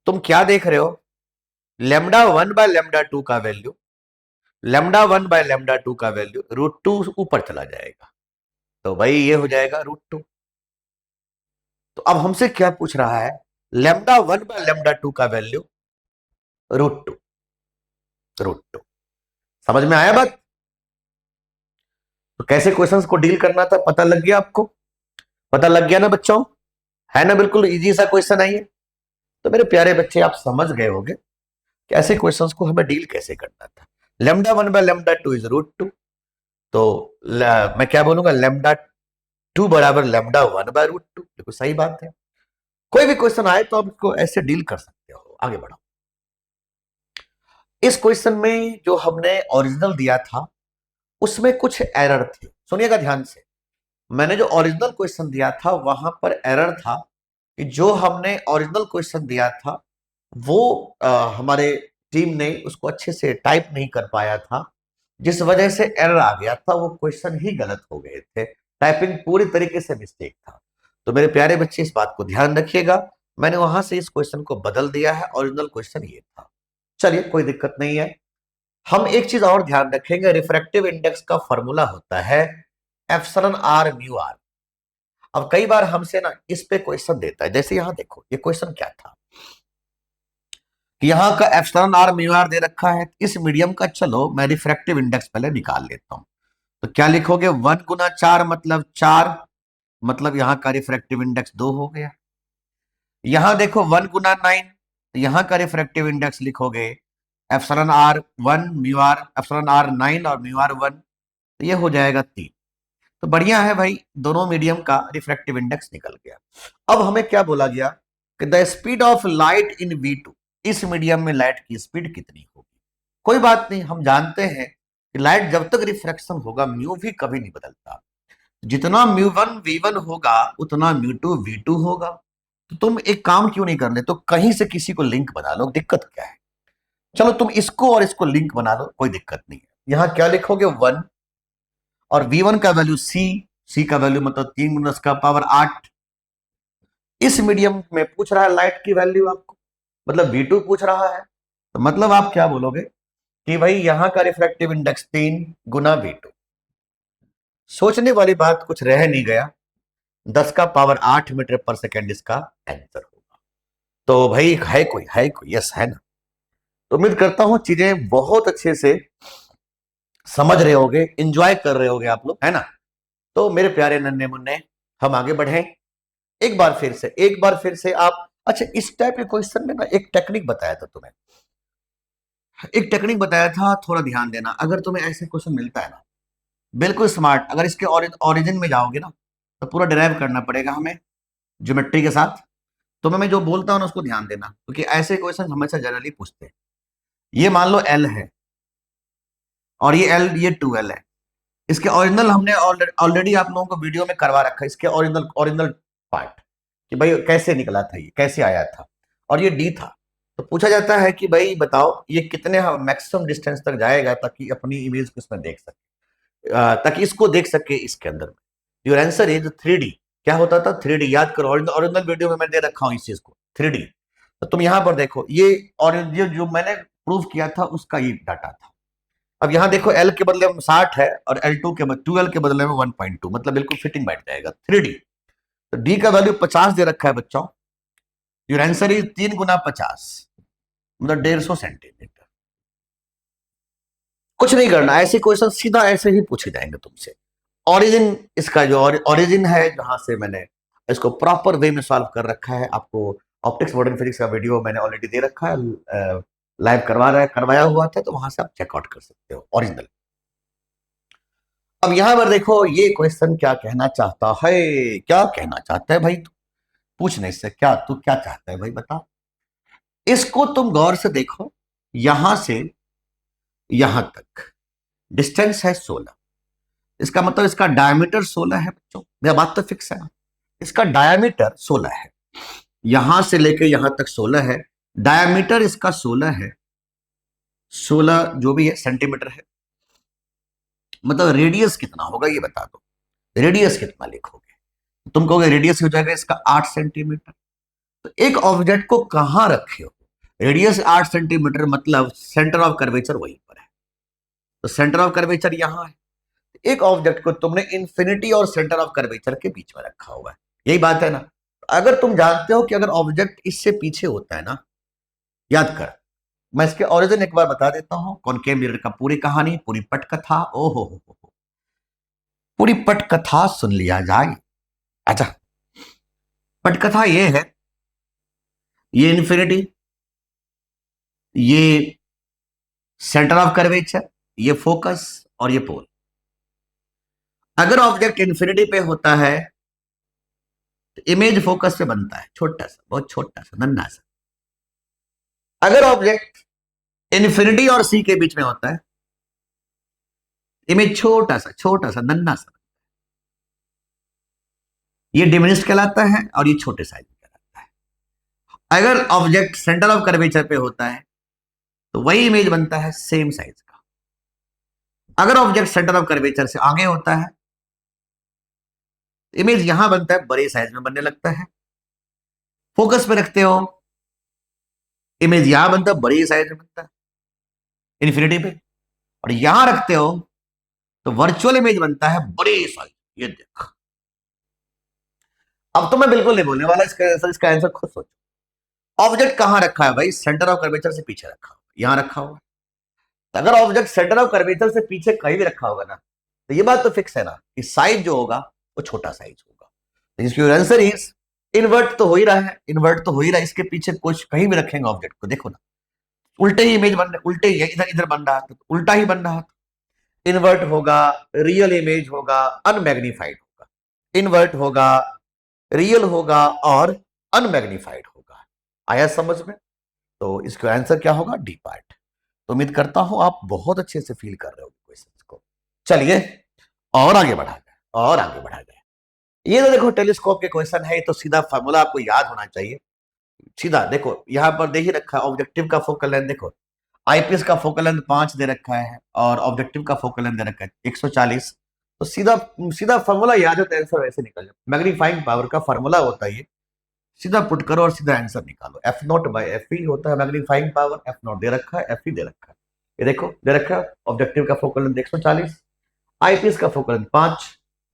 S1: तुम क्या देख रहे हो, लेमडा 1 बाय लेमडा 2 का वैल्यू, लेमडा 1 बाय लेमडा 2 का वैल्यू √2 ऊपर चला जाएगा, तो भाई ये हो जाएगा √2। तो अब हमसे क्या पूछ रहा है, लेमडा 1 बाय लेमडा 2 का वैल्यू √2, √2। समझ में आया बात? तो कैसे क्वेश्चंस को डील करना था पता लग गया आपको? पता लग गया ना बच्चों? है ना, बिल्कुल इजी सा क्वेश्चन है ये। तो मेरे प्यारे बच्चे आप समझ गए होंगे कि ऐसे क्वेश्चंस को हमें डील कैसे करना था। लेमडा 1 बाय लेमडा 2 इज √2, तो मैं क्या बोलूंगा, लेमडा 2 बराबर लेमडा 1 बाय √2। देखो सही बात है। कोई भी क्वेश्चन आए तो आप इसको ऐसे डील कर सकते हो। आगे बढ़ो। इस क्वेश्चन में जो हमने ओरिजिनल दिया था उसमें कुछ एरर थे, सुनिएगा ध्यान से। मैंने जो ओरिजिनल क्वेश्चन दिया था वहां पर एरर था कि जो हमने ओरिजिनल क्वेश्चन दिया था वो हमारे टीम ने उसको अच्छे से टाइप नहीं कर पाया था, जिस वजह से एरर आ गया था। वो क्वेश्चन ही गलत हो गए थे, टाइपिंग पूरी तरीके से मिस्टेक था। तो मेरे प्यारे बच्चे इस बात को ध्यान रखिएगा, मैंने वहां से इस क्वेश्चन को बदल दिया है, ओरिजिनल क्वेश्चन ये था। चलिए कोई दिक्कत नहीं है। हम एक चीज और ध्यान रखेंगे, रिफ्रैक्टिव इंडेक्स का फॉर्मूला होता है एप्सिलॉन आर म्यू आर। अब कई बार हमसे ना इस पे क्वेश्चन देता है, जैसे यहां देखो ये क्वेश्चन क्या था, यहां का एप्सिलॉन आर म्यू आर दे रखा है इस मीडियम का। चलो मैं रिफ्रैक्टिव इंडेक्स पहले निकाल लेता हूं। तो क्या लिखोगे, 1 गुना 4 मतलब 4, मतलब यहां का रिफ्रैक्टिव इंडेक्स 2 हो गया। यहां देखो 1 गुना 9, यहां का रिफ्रैक्टिव इंडेक्स लिखोगे epsilon R 1 mu R, epsilon R 9 और म्यू आर 1, तो ये हो जाएगा 3। तो बढ़िया है भाई, दोनों मीडियम का रिफ्रैक्टिव इंडेक्स निकल गया। अब हमें क्या बोला गया कि the speed of light in V2, इस मीडियम में लाइट की स्पीड कितनी होगी। कोई बात नहीं, हम जानते हैं कि लाइट जब तक रिफ्रैक्शन होगा म्यू भी कभी नहीं बदलता। जितना म्यू1 V1 होगा उतना म्यू2 V2 होगा। तो तुम एक काम क्यों नहीं कर ले, तो कहीं से किसी को लिंक बना लो, दिक्कत क्या है। चलो तुम इसको और इसको लिंक बना लो, कोई दिक्कत नहीं है। यहां क्या लिखोगे, 1 और V1 का वैल्यू C का वैल्यू मतलब 3 गुना का पावर 8। इस मीडियम में पूछ रहा है लाइट की वैल्यू आपको, मतलब V2 पूछ रहा है। तो मतलब आप क्या बोलोगे कि भाई यहां का रिफ्रैक्टिव इंडेक्स 3 गुना V2। सोचने वाली बात कुछ रह नहीं गया, 10 का पावर 8 मीटर पर सेकेंड इसका आंसर होगा। तो भाई है कोई यस है ना। तो उम्मीद करता हूं चीजें बहुत अच्छे से समझ रहे होगे, एंजॉय कर रहे होगे आप लोग, है ना। तो मेरे प्यारे नन्हे मुन्ने, हम आगे बढ़े। एक बार फिर से आप, अच्छा इस टाइप के क्वेश्चन में ना एक टेक्निक बताया था तुम्हें, एक टेक्निक बताया था, थोड़ा ध्यान देना। अगर तुम्हें ऐसे क्वेश्चन मिलता है ना, बिल्कुल स्मार्ट, अगर इसके ओरिजिन में जाओगे ना तो पूरा डिराइव करना पड़ेगा हमें ज्योमेट्री के साथ। तो मैं जो बोलता हूं ना उसको ध्यान देना, क्योंकि ऐसे क्वेश्चन हमेशा जनरली पूछते हैं। ये मान लो एल है और ये एल, ये 2L है। इसके ओरिजिनल हमने ऑलरेडी आप लोगों को वीडियो में करवा रखा है, इसके ओरिजिनल ओरिजिनल पार्ट कि भाई कैसे निकला था, ये कैसे आया था, और ये डी था। तो पूछा जाता है कि भाई बताओ ये कितने मैक्सिमम डिस्टेंस तक जाएगा ताकि अपनी इमेज को इसमें देख सके, ताकि इसको देख सके इसके अंदर में। Your answer is 3D। क्या होता था 3D, याद करो, ओरिजिनल वीडियो में मैं दे रखा हूं इस चीज को 3D। तो तुम यहां पर देखो ये, और जो मैंने प्रूव किया था उसका ये डाटा था। अब यहां देखो एल के बदले में 60 है और L2 के 2L के बदले में 1.2, मतलब बिल्कुल फिटिंग बैठ जाएगा 3D। तो डी का वैल्यू 50 दे रखा है बच्चों। योर आंसर इज 3 गुना 50 मतलब 150 सेंटीमीटर। कुछ नहीं करना, ऐसे क्वेश्चन सीधा ऐसे ही पूछे जाएंगे तुमसे। ओरिजिन, इसका जो ओरिजिन है जहां से मैंने इसको प्रॉपर वे में सॉल्व कर रखा है, आपको ऑप्टिक्स मॉडर्न फिजिक्स का वीडियो मैंने ऑलरेडी दे रखा है, लाइव करवाया हुआ था, तो वहां से आप चेकआउट कर सकते हो ओरिजिनल। अब यहां पर देखो ये क्वेश्चन क्या कहना चाहता है, क्या कहना चाहता है भाई तू, पूछने से क्या तू क्या चाहता है भाई बता। इसको तुम गौर से देखो, यहां से यहां तक डिस्टेंस है 16, इसका मतलब इसका डायमीटर 16 है बच्चों, यह बात तो फिक्स है ना। इसका डायमीटर 16 है, यहां से लेके यहां तक 16 है, डायमीटर इसका 16 है, 16 जो भी है सेंटीमीटर है। मतलब रेडियस कितना होगा ये बता दो, रेडियस कितना लिखोगे। तुम कहोगे रेडियस हो जाएगा इसका 8 सेंटीमीटर। तो एक ऑब्जेक्ट को कहां रखे हो, रेडियस 8 सेंटीमीटर, मतलब सेंटर ऑफ कर्वेचर वहीं पर है। तो सेंटर ऑफ कर्वेचर यहां है। एक ऑब्जेक्ट को तुमने इन्फिनिटी और सेंटर ऑफ कर्वेचर के बीच में रखा हुआ है, यही बात है ना। अगर तुम जानते हो कि अगर ऑब्जेक्ट इससे पीछे होता है ना, याद कर, मैं इसके ओरिजिन एक बार बता देता हूं, कॉनकेव मिरर का पूरी कहानी, पूरी पटकथा, ओहो हो, पूरी पटकथा सुन लिया जाए। अच्छा, पटकथा ये है, ये इन्फिनिटी, ये सेंटर ऑफ कर्वेचर, ये फोकस और ये पोल। अगर ऑब्जेक्ट इन्फिनिटी पे होता है तो इमेज फोकस पे बनता है, छोटा सा, बहुत छोटा सा, नन्हा सा। अगर ऑब्जेक्ट इन्फिनिटी और सी के बीच में होता है, इमेज छोटा सा नन्हा सा, ये डिमिनिश्ड कहलाता है और ये छोटे साइज में कहलाता है। अगर ऑब्जेक्ट सेंटर ऑफ कर्वेचर पे होता है तो वही इमेज बनता है सेम साइज का। अगर ऑब्जेक्ट सेंटर ऑफ कर्वेचर से आगे होता है, इमेज यहां बनता है, बड़े साइज में बनने लगता है। फोकस पे रखते हो, इमेज यहां बनता है, बड़ी साइज में बनता है इन्फिनिटी पे। और यहां रखते हो तो वर्चुअल इमेज बनता है बड़ी साइज, ये देख। अब तो मैं बिल्कुल नहीं बोलने वाला इसका आंसर खुद सोचो। ऑब्जेक्ट कहां रखा है भाई? सेंटर ऑफ कर्वेचर से पीछे रखा हुआ, यहां रखा हुआ। तो अगर ऑब्जेक्ट सेंटर ऑफ कर्वेचर से पीछे कहीं भी रखा होगा ना, तो ये बात तो फिक्स है ना कि साइज जो होगा वो छोटा साइज होगा। तो इसकी आंसर इज इन्वर्ट तो हो ही रहा है, इन्वर्ट तो हो ही रहा है। इसके पीछे कुछ कहीं भी रखेंगे ऑब्जेक्ट को, देखो ना, उल्टे ही इमेज बन रहे, उल्टे ही इधर इधर बन रहा था, उल्टा ही बन रहा था। इन्वर्ट होगा, रियल इमेज होगा, अनमैग्नीफाइड होगा। इन्वर्ट होगा, रियल होगा और अनमैग्नीफाइड होगा। आया समझ में? तो इसका आंसर क्या होगा? D part. तो उम्मीद करता हूं आप बहुत अच्छे से फील कर रहे हो क्वेश्चन को। चलिए और आगे बढ़ा गए, और आगे बढ़ा गए। ये तो देखो टेलीस्कोप के क्वेश्चन है, तो सीधा फार्मूला आपको याद होना चाहिए। सीधा देखो, यहां पर दे ही रखा है ऑब्जेक्टिव का फोकल लेंथ। देखो आईपीएस का फोकल लेंथ 5 दे रखा है और ऑब्जेक्टिव का फोकल लेंथ दे रखा है 140। तो सीधा सीधा फार्मूला याद है तो आंसर वैसे निकल जाए। मैग्नीफाइंग पावर का फार्मूला होता है ये, सीधा पुट करो और सीधा आंसर निकालो। F not by F E होता है magnifying power. F not they रखा है, एफ ई दे रखा है, ये देखो दे रखा है। ऑब्जेक्टिव का फोकल लेंथ 140, आईपीएस का फोकल लेंथ 5।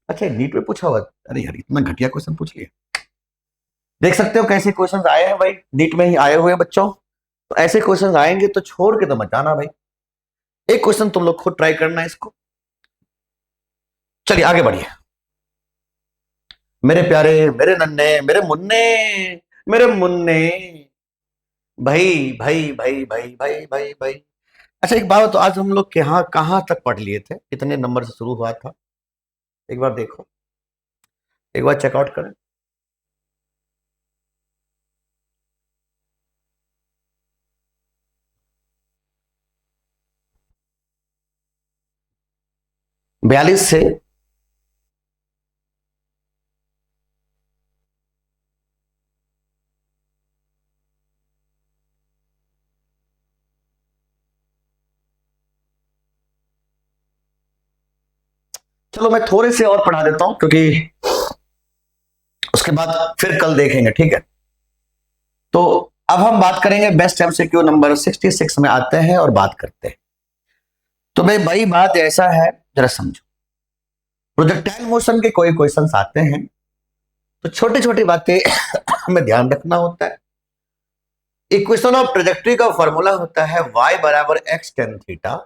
S1: अच्छा नीट में पूछा हुआ, अरे यार इतना घटिया क्वेश्चन पूछ लिया। देख सकते हो कैसे क्वेश्चन आए हैं भाई, नीट में ही आए हुए हैं बच्चों। तो ऐसे क्वेश्चन आएंगे तो छोड़ के तो मत जाना भाई। एक क्वेश्चन तुम लोग खुद ट्राई करना है इसको। चलिए आगे बढ़िए मेरे प्यारे, मेरे नन्हे, मेरे मुन्ने, मेरे मुन्ने, भाई भाई भाई भाई भाई भाई भाई। अच्छा एक बात, तो आज हम लोग कहाँ तक पढ़ लिए थे? कितने नंबर से शुरू हुआ था? एक बार देखो, एक बार चेकआउट करें। बयालीस से चलो मैं थोड़े से और पढ़ा देता हूं, क्योंकि उसके बाद फिर कल देखेंगे, ठीक है? तो अब हम बात करेंगे बेस्ट एमसीक्यू नंबर 66 में आते हैं और बात करते हैं। तो भाई बात ऐसा है, जरा समझो। प्रोजेक्टाइल मोशन के कोई क्वेश्चंस आते हैं तो छोटी छोटी बातें हमें ध्यान रखना होता है। इक्वेशन ऑफ ट्रेजेक्ट्री का फॉर्मूला होता है y बराबर x tan theta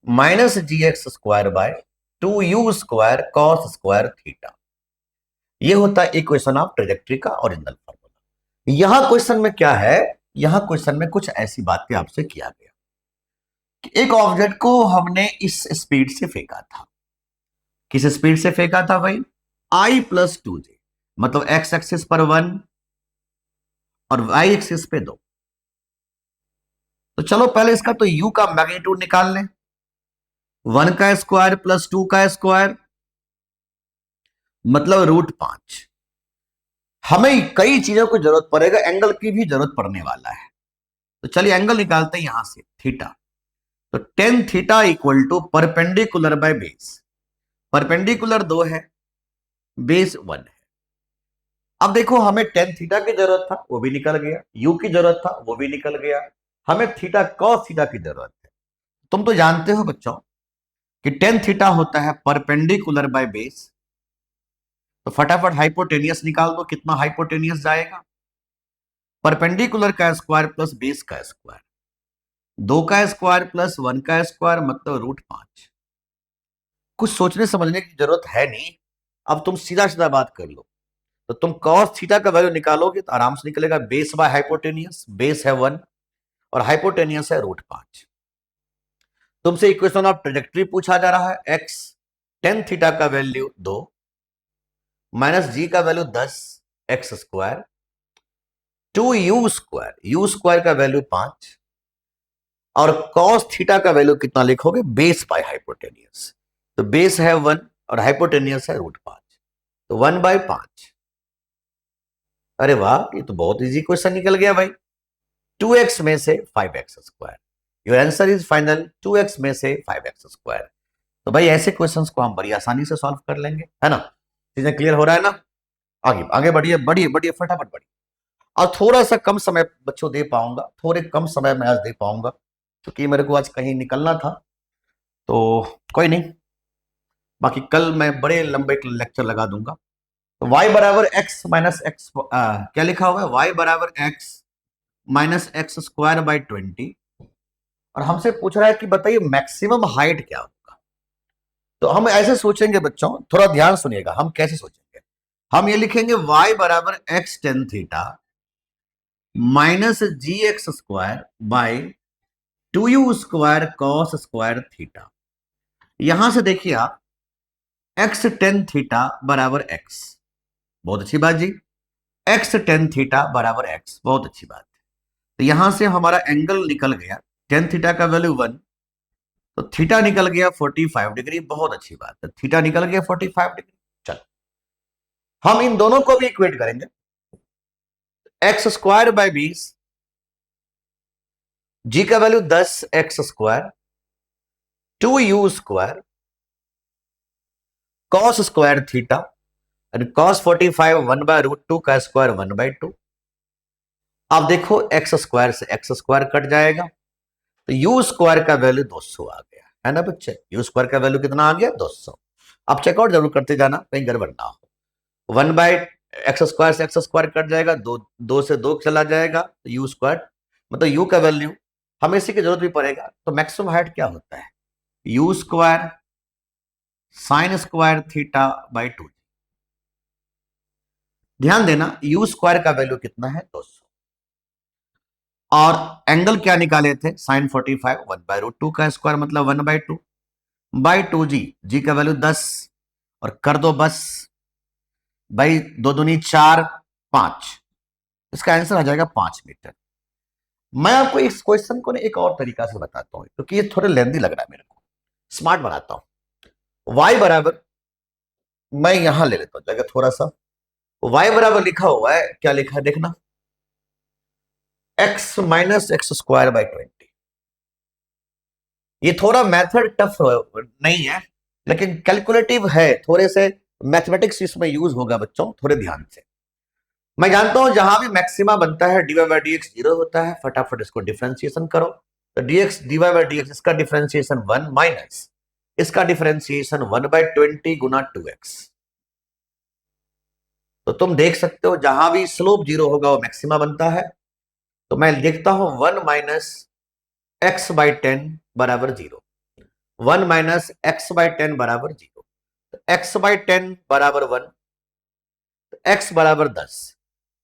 S1: minus g x square by 2u square cos square theta. ये होता है इक्वेशन ऑफ ट्रेजेक्ट्री का ओरिजिनल फॉर्मूला। यहां क्वेश्चन में क्या है? यहां क्वेश्चन में कुछ ऐसी बातें आपसे किया गया कि एक ऑब्जेक्ट को हमने इस स्पीड से फेंका था। किस स्पीड से फेंका था भाई? I+2j, मतलब एक्स एक्सिस पर 1 और y एक्सिस पे 2। तो चलो पहले इसका तो u का मैग्नीट्यूड निकाल लें। 1 का स्क्वायर प्लस 2 का स्क्वायर मतलब √5। हमें कई चीजों की जरूरत पड़ेगा, एंगल की भी जरूरत पड़ने वाला है। तो चलिए एंगल निकालते हैं यहां से, थीटा। तो tan theta equal to perpendicular by base. Perpendicular 2 है, बेस 1 है। अब देखो हमें टेन थीटा की जरूरत था, वो भी निकल गया, यू की जरूरत था, वो भी निकल गया, हमें थीटा कॉस थीटा की जरूरत है। तुम तो जानते हो बच्चों कि टेन थीटा होता है परपेंडिकुलर बाय बेस, तो फटाफट हाइपोटेनियस निकाल दो, कितना हाइपोटेनियस जाएगा, परपेंडिकुलर का स्क्वायर प्लस बेस का स्क्वायर, 2 का स्क्वायर प्लस 1 का स्क्वायर मतलब √5। कुछ सोचने समझने की जरूरत है नहीं, अब तुम सीधा सीधा बात कर लो। तो तुम cos थीटा का वैल्यू निकालोगे तो आराम से निकलेगा, बेस बाय हाइपोटेनियस, बेस है 1 और हाइपोटेनियस है √5। तुमसे इक्वेशन ऑफ ट्रेजेक्टरी पूछा जा रहा है, x टेन थीटा का वैल्यू 2 माइनस जी का value 10 x square, 2u², you square का वैल्यू 5 और cos थीटा का वैल्यू कितना लिखोगे, बेस बाय हाइपोटेनियस, तो बेस है 1 और हाइपोटेनियस है √5, तो 1/5। अरे वाह, ये तो बहुत इजी क्वेश्चन निकल गया भाई। 2x में से 5x², your answer is final 2x में से 5x²। तो भाई ऐसे क्वेश्चंस को हम बड़ी आसानी से सॉल्व कर लेंगे, है ना। चीजें क्लियर हो रहा है ना, आगे आगे बढ़िए बढ़िए बढ़िए फटाफट बढ़िए। और थोड़ा सा कम समय बच्चों दे पाऊंगा, थोड़े कम समय में आज दे पाऊंगा क्योंकि मेरे को आज कहीं निकलना था, तो कोई नहीं, बाकी कल मैं बड़े लंबे लेक्चर लगा दूंगा। तो y बराबर x माइनस एक्स, क्या लिखा हुआ है, y बराबर x माइनस x²/20, और हमसे पूछ रहा है कि बताइए मैक्सिमम हाइट क्या होगा। तो हम ऐसे सोचेंगे बच्चों, थोड़ा ध्यान सुनिएगा, हम कैसे सोचेंगे, हम ये लिखेंगे y बराबर x tan theta minus gx² by 2u² cos square theta. यहां से देखिए आप, x टेन थीटा बराबर x, बहुत अच्छी बात जी, x टेन थीटा बराबर x, बहुत अच्छी बात है। तो यहां से हमारा एंगल निकल गया, टेन थीटा का वैल्यू 1, तो थीटा निकल गया 45 डिग्री, बहुत अच्छी बात है, थीटा निकल गया 45 डिग्री। चलो हम इन दोनों को भी इक्वेट करेंगे, x² बाय 20, g का value 10 x², 2u² cos square theta, and cos 45 1/√2 का स्क्वायर 1/2। अब देखो x² से x² कट जाएगा, तो u² का वैल्यू 200 आ गया, है ना बच्चे, u² का वैल्यू कितना आ गया, 200। अब चेकआउट जरूर करते जाना कहीं गड़बड़ ना हो, 1/x² से x² कट जाएगा, दो से 2 चला जाएगा, तो u² मतलब u का वैल्यू हमें इसी की जरूरत भी पड़ेगा। तो मैक्सिमम हाइट क्या होता है, u² sine square theta by 2। ध्यान देना u² का वैल्यू कितना है, 200, और एंगल क्या निकाले थे, साइन 45 1/√2 का स्क्वायर मतलब 1/2 जी का वैल्यू 10 और कर दो बस भाई, 2 दूनी 4 5, इसका आंसर आ जाएगा 5 मीटर। मैं आपको इस क्वेश्चन को एक और तरीका से बताता हूं क्योंकि ये थोड़े लेंदी लग रहा है मेरे को, स्मार्ट बनाता हूं। y बराबर, मैं यहां ले लेता हूं जगह थोड़ा सा, y बराबर लिखा हुआ है, क्या लिखा है देखना, x माइनस x²/20। ये थोड़ा मेथड टफ नहीं है लेकिन कैलकुलेटिव है, थोड़े से मैथमेटिक्स इसमें यूज होगा बच्चों, थोड़े ध्यान से। मैं जानता हूं जहां भी मैक्सिमा बनता है dy/dx 0 होता है, फटाफट इसको डिफरेंशिएशन करो, तो dy/dx इसका डिफरेंशिएशन 1 माइनस इसका डिफरेंशिएशन 1/20 गुना 2x। तो तुम देख सकते हो जहां भी स्लोप 0 होगा वो मैक्सिमा बनता है, तो मैं देखता हूं 1 माइनस x/10 बराबर 0, 1 माइनस x/10 बराबर 0, x/10 बराबर 1, x बराबर 10।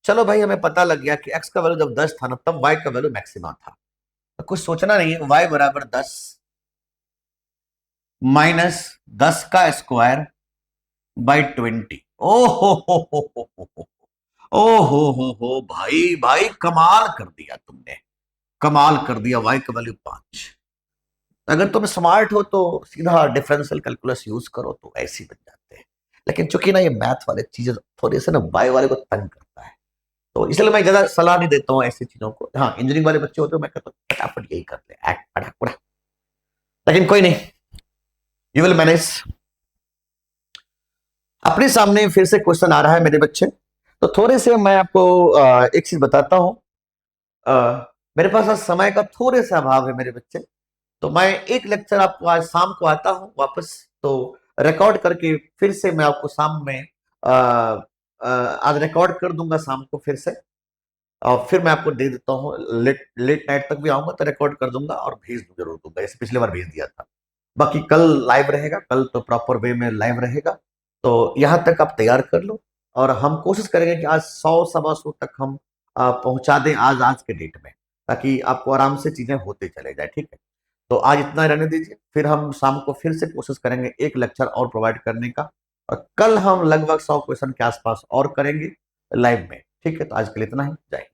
S1: चलो भाई हमें पता लग गया कि x का वैल्यू जब 10 था ना तब y का वैल्यू मैक्सिमा था, तो कुछ सोचना नहीं है, y बराबर 10 माइनस 10 का स्क्वायर बाई 20। ओ हो भाई भाई कमाल कर दिया तुमने, कमाल कर दिया, y का वैल्यू 5। अगर तुम स्मार्ट हो तो सीधा डिफरेंशियल कैलकुलस यूज करो तो ऐसे ही बन जाते हैं, लेकिन चूंकि ना ये मैथ वाले चीजें थोड़े से ना बाय वाले को तंग करता है, तो इसलिए मैं ज्यादा सलाह नहीं देता हूँ ऐसी चीजों को। हाँ इंजीनियरिंग वाले बच्चे होते हैं, मैं कहता हूँ फटाफट यही कर ले, फटाफट, लेकिन कोई नहीं, यू विल मैनेज। अपने सामने फिर से क्वेश्चन आ रहा है मेरे बच्चे, तो थोड़े से मैं आपको एक चीज बताता हूँ। मेरे पास आज समय का थोड़े सा अभाव है मेरे बच्चे, तो मैं एक लेक्चर आपको आज शाम को आता हूँ वापस, तो रिकॉर्ड करके फिर से मैं आपको शाम में आज रिकॉर्ड कर दूंगा शाम को फिर से, और फिर मैं आपको दे देता हूँ। लेट लेट नाइट तक भी आऊंगा तो रिकॉर्ड कर दूंगा और भेज जरूर दूंगा, जैसे पिछले बार भेज दिया था। बाकी कल लाइव रहेगा, कल तो प्रॉपर वे में लाइव रहेगा। तो यहाँ तक आप तैयार कर लो, और हम कोशिश करेंगे कि आज 100 सवा 100 तक हम पहुंचा दें आज के डेट में, ताकि आपको आराम से चीजें होते चले जाए। ठीक है, तो आज इतना रहने दीजिए, फिर हम शाम को फिर से कोशिश करेंगे एक लेक्चर और प्रोवाइड करने का, और कल हम लगभग 100 क्वेश्चन के आसपास और करेंगे लाइव में। ठीक है, तो आज के लिए इतना ही। जय हिंद।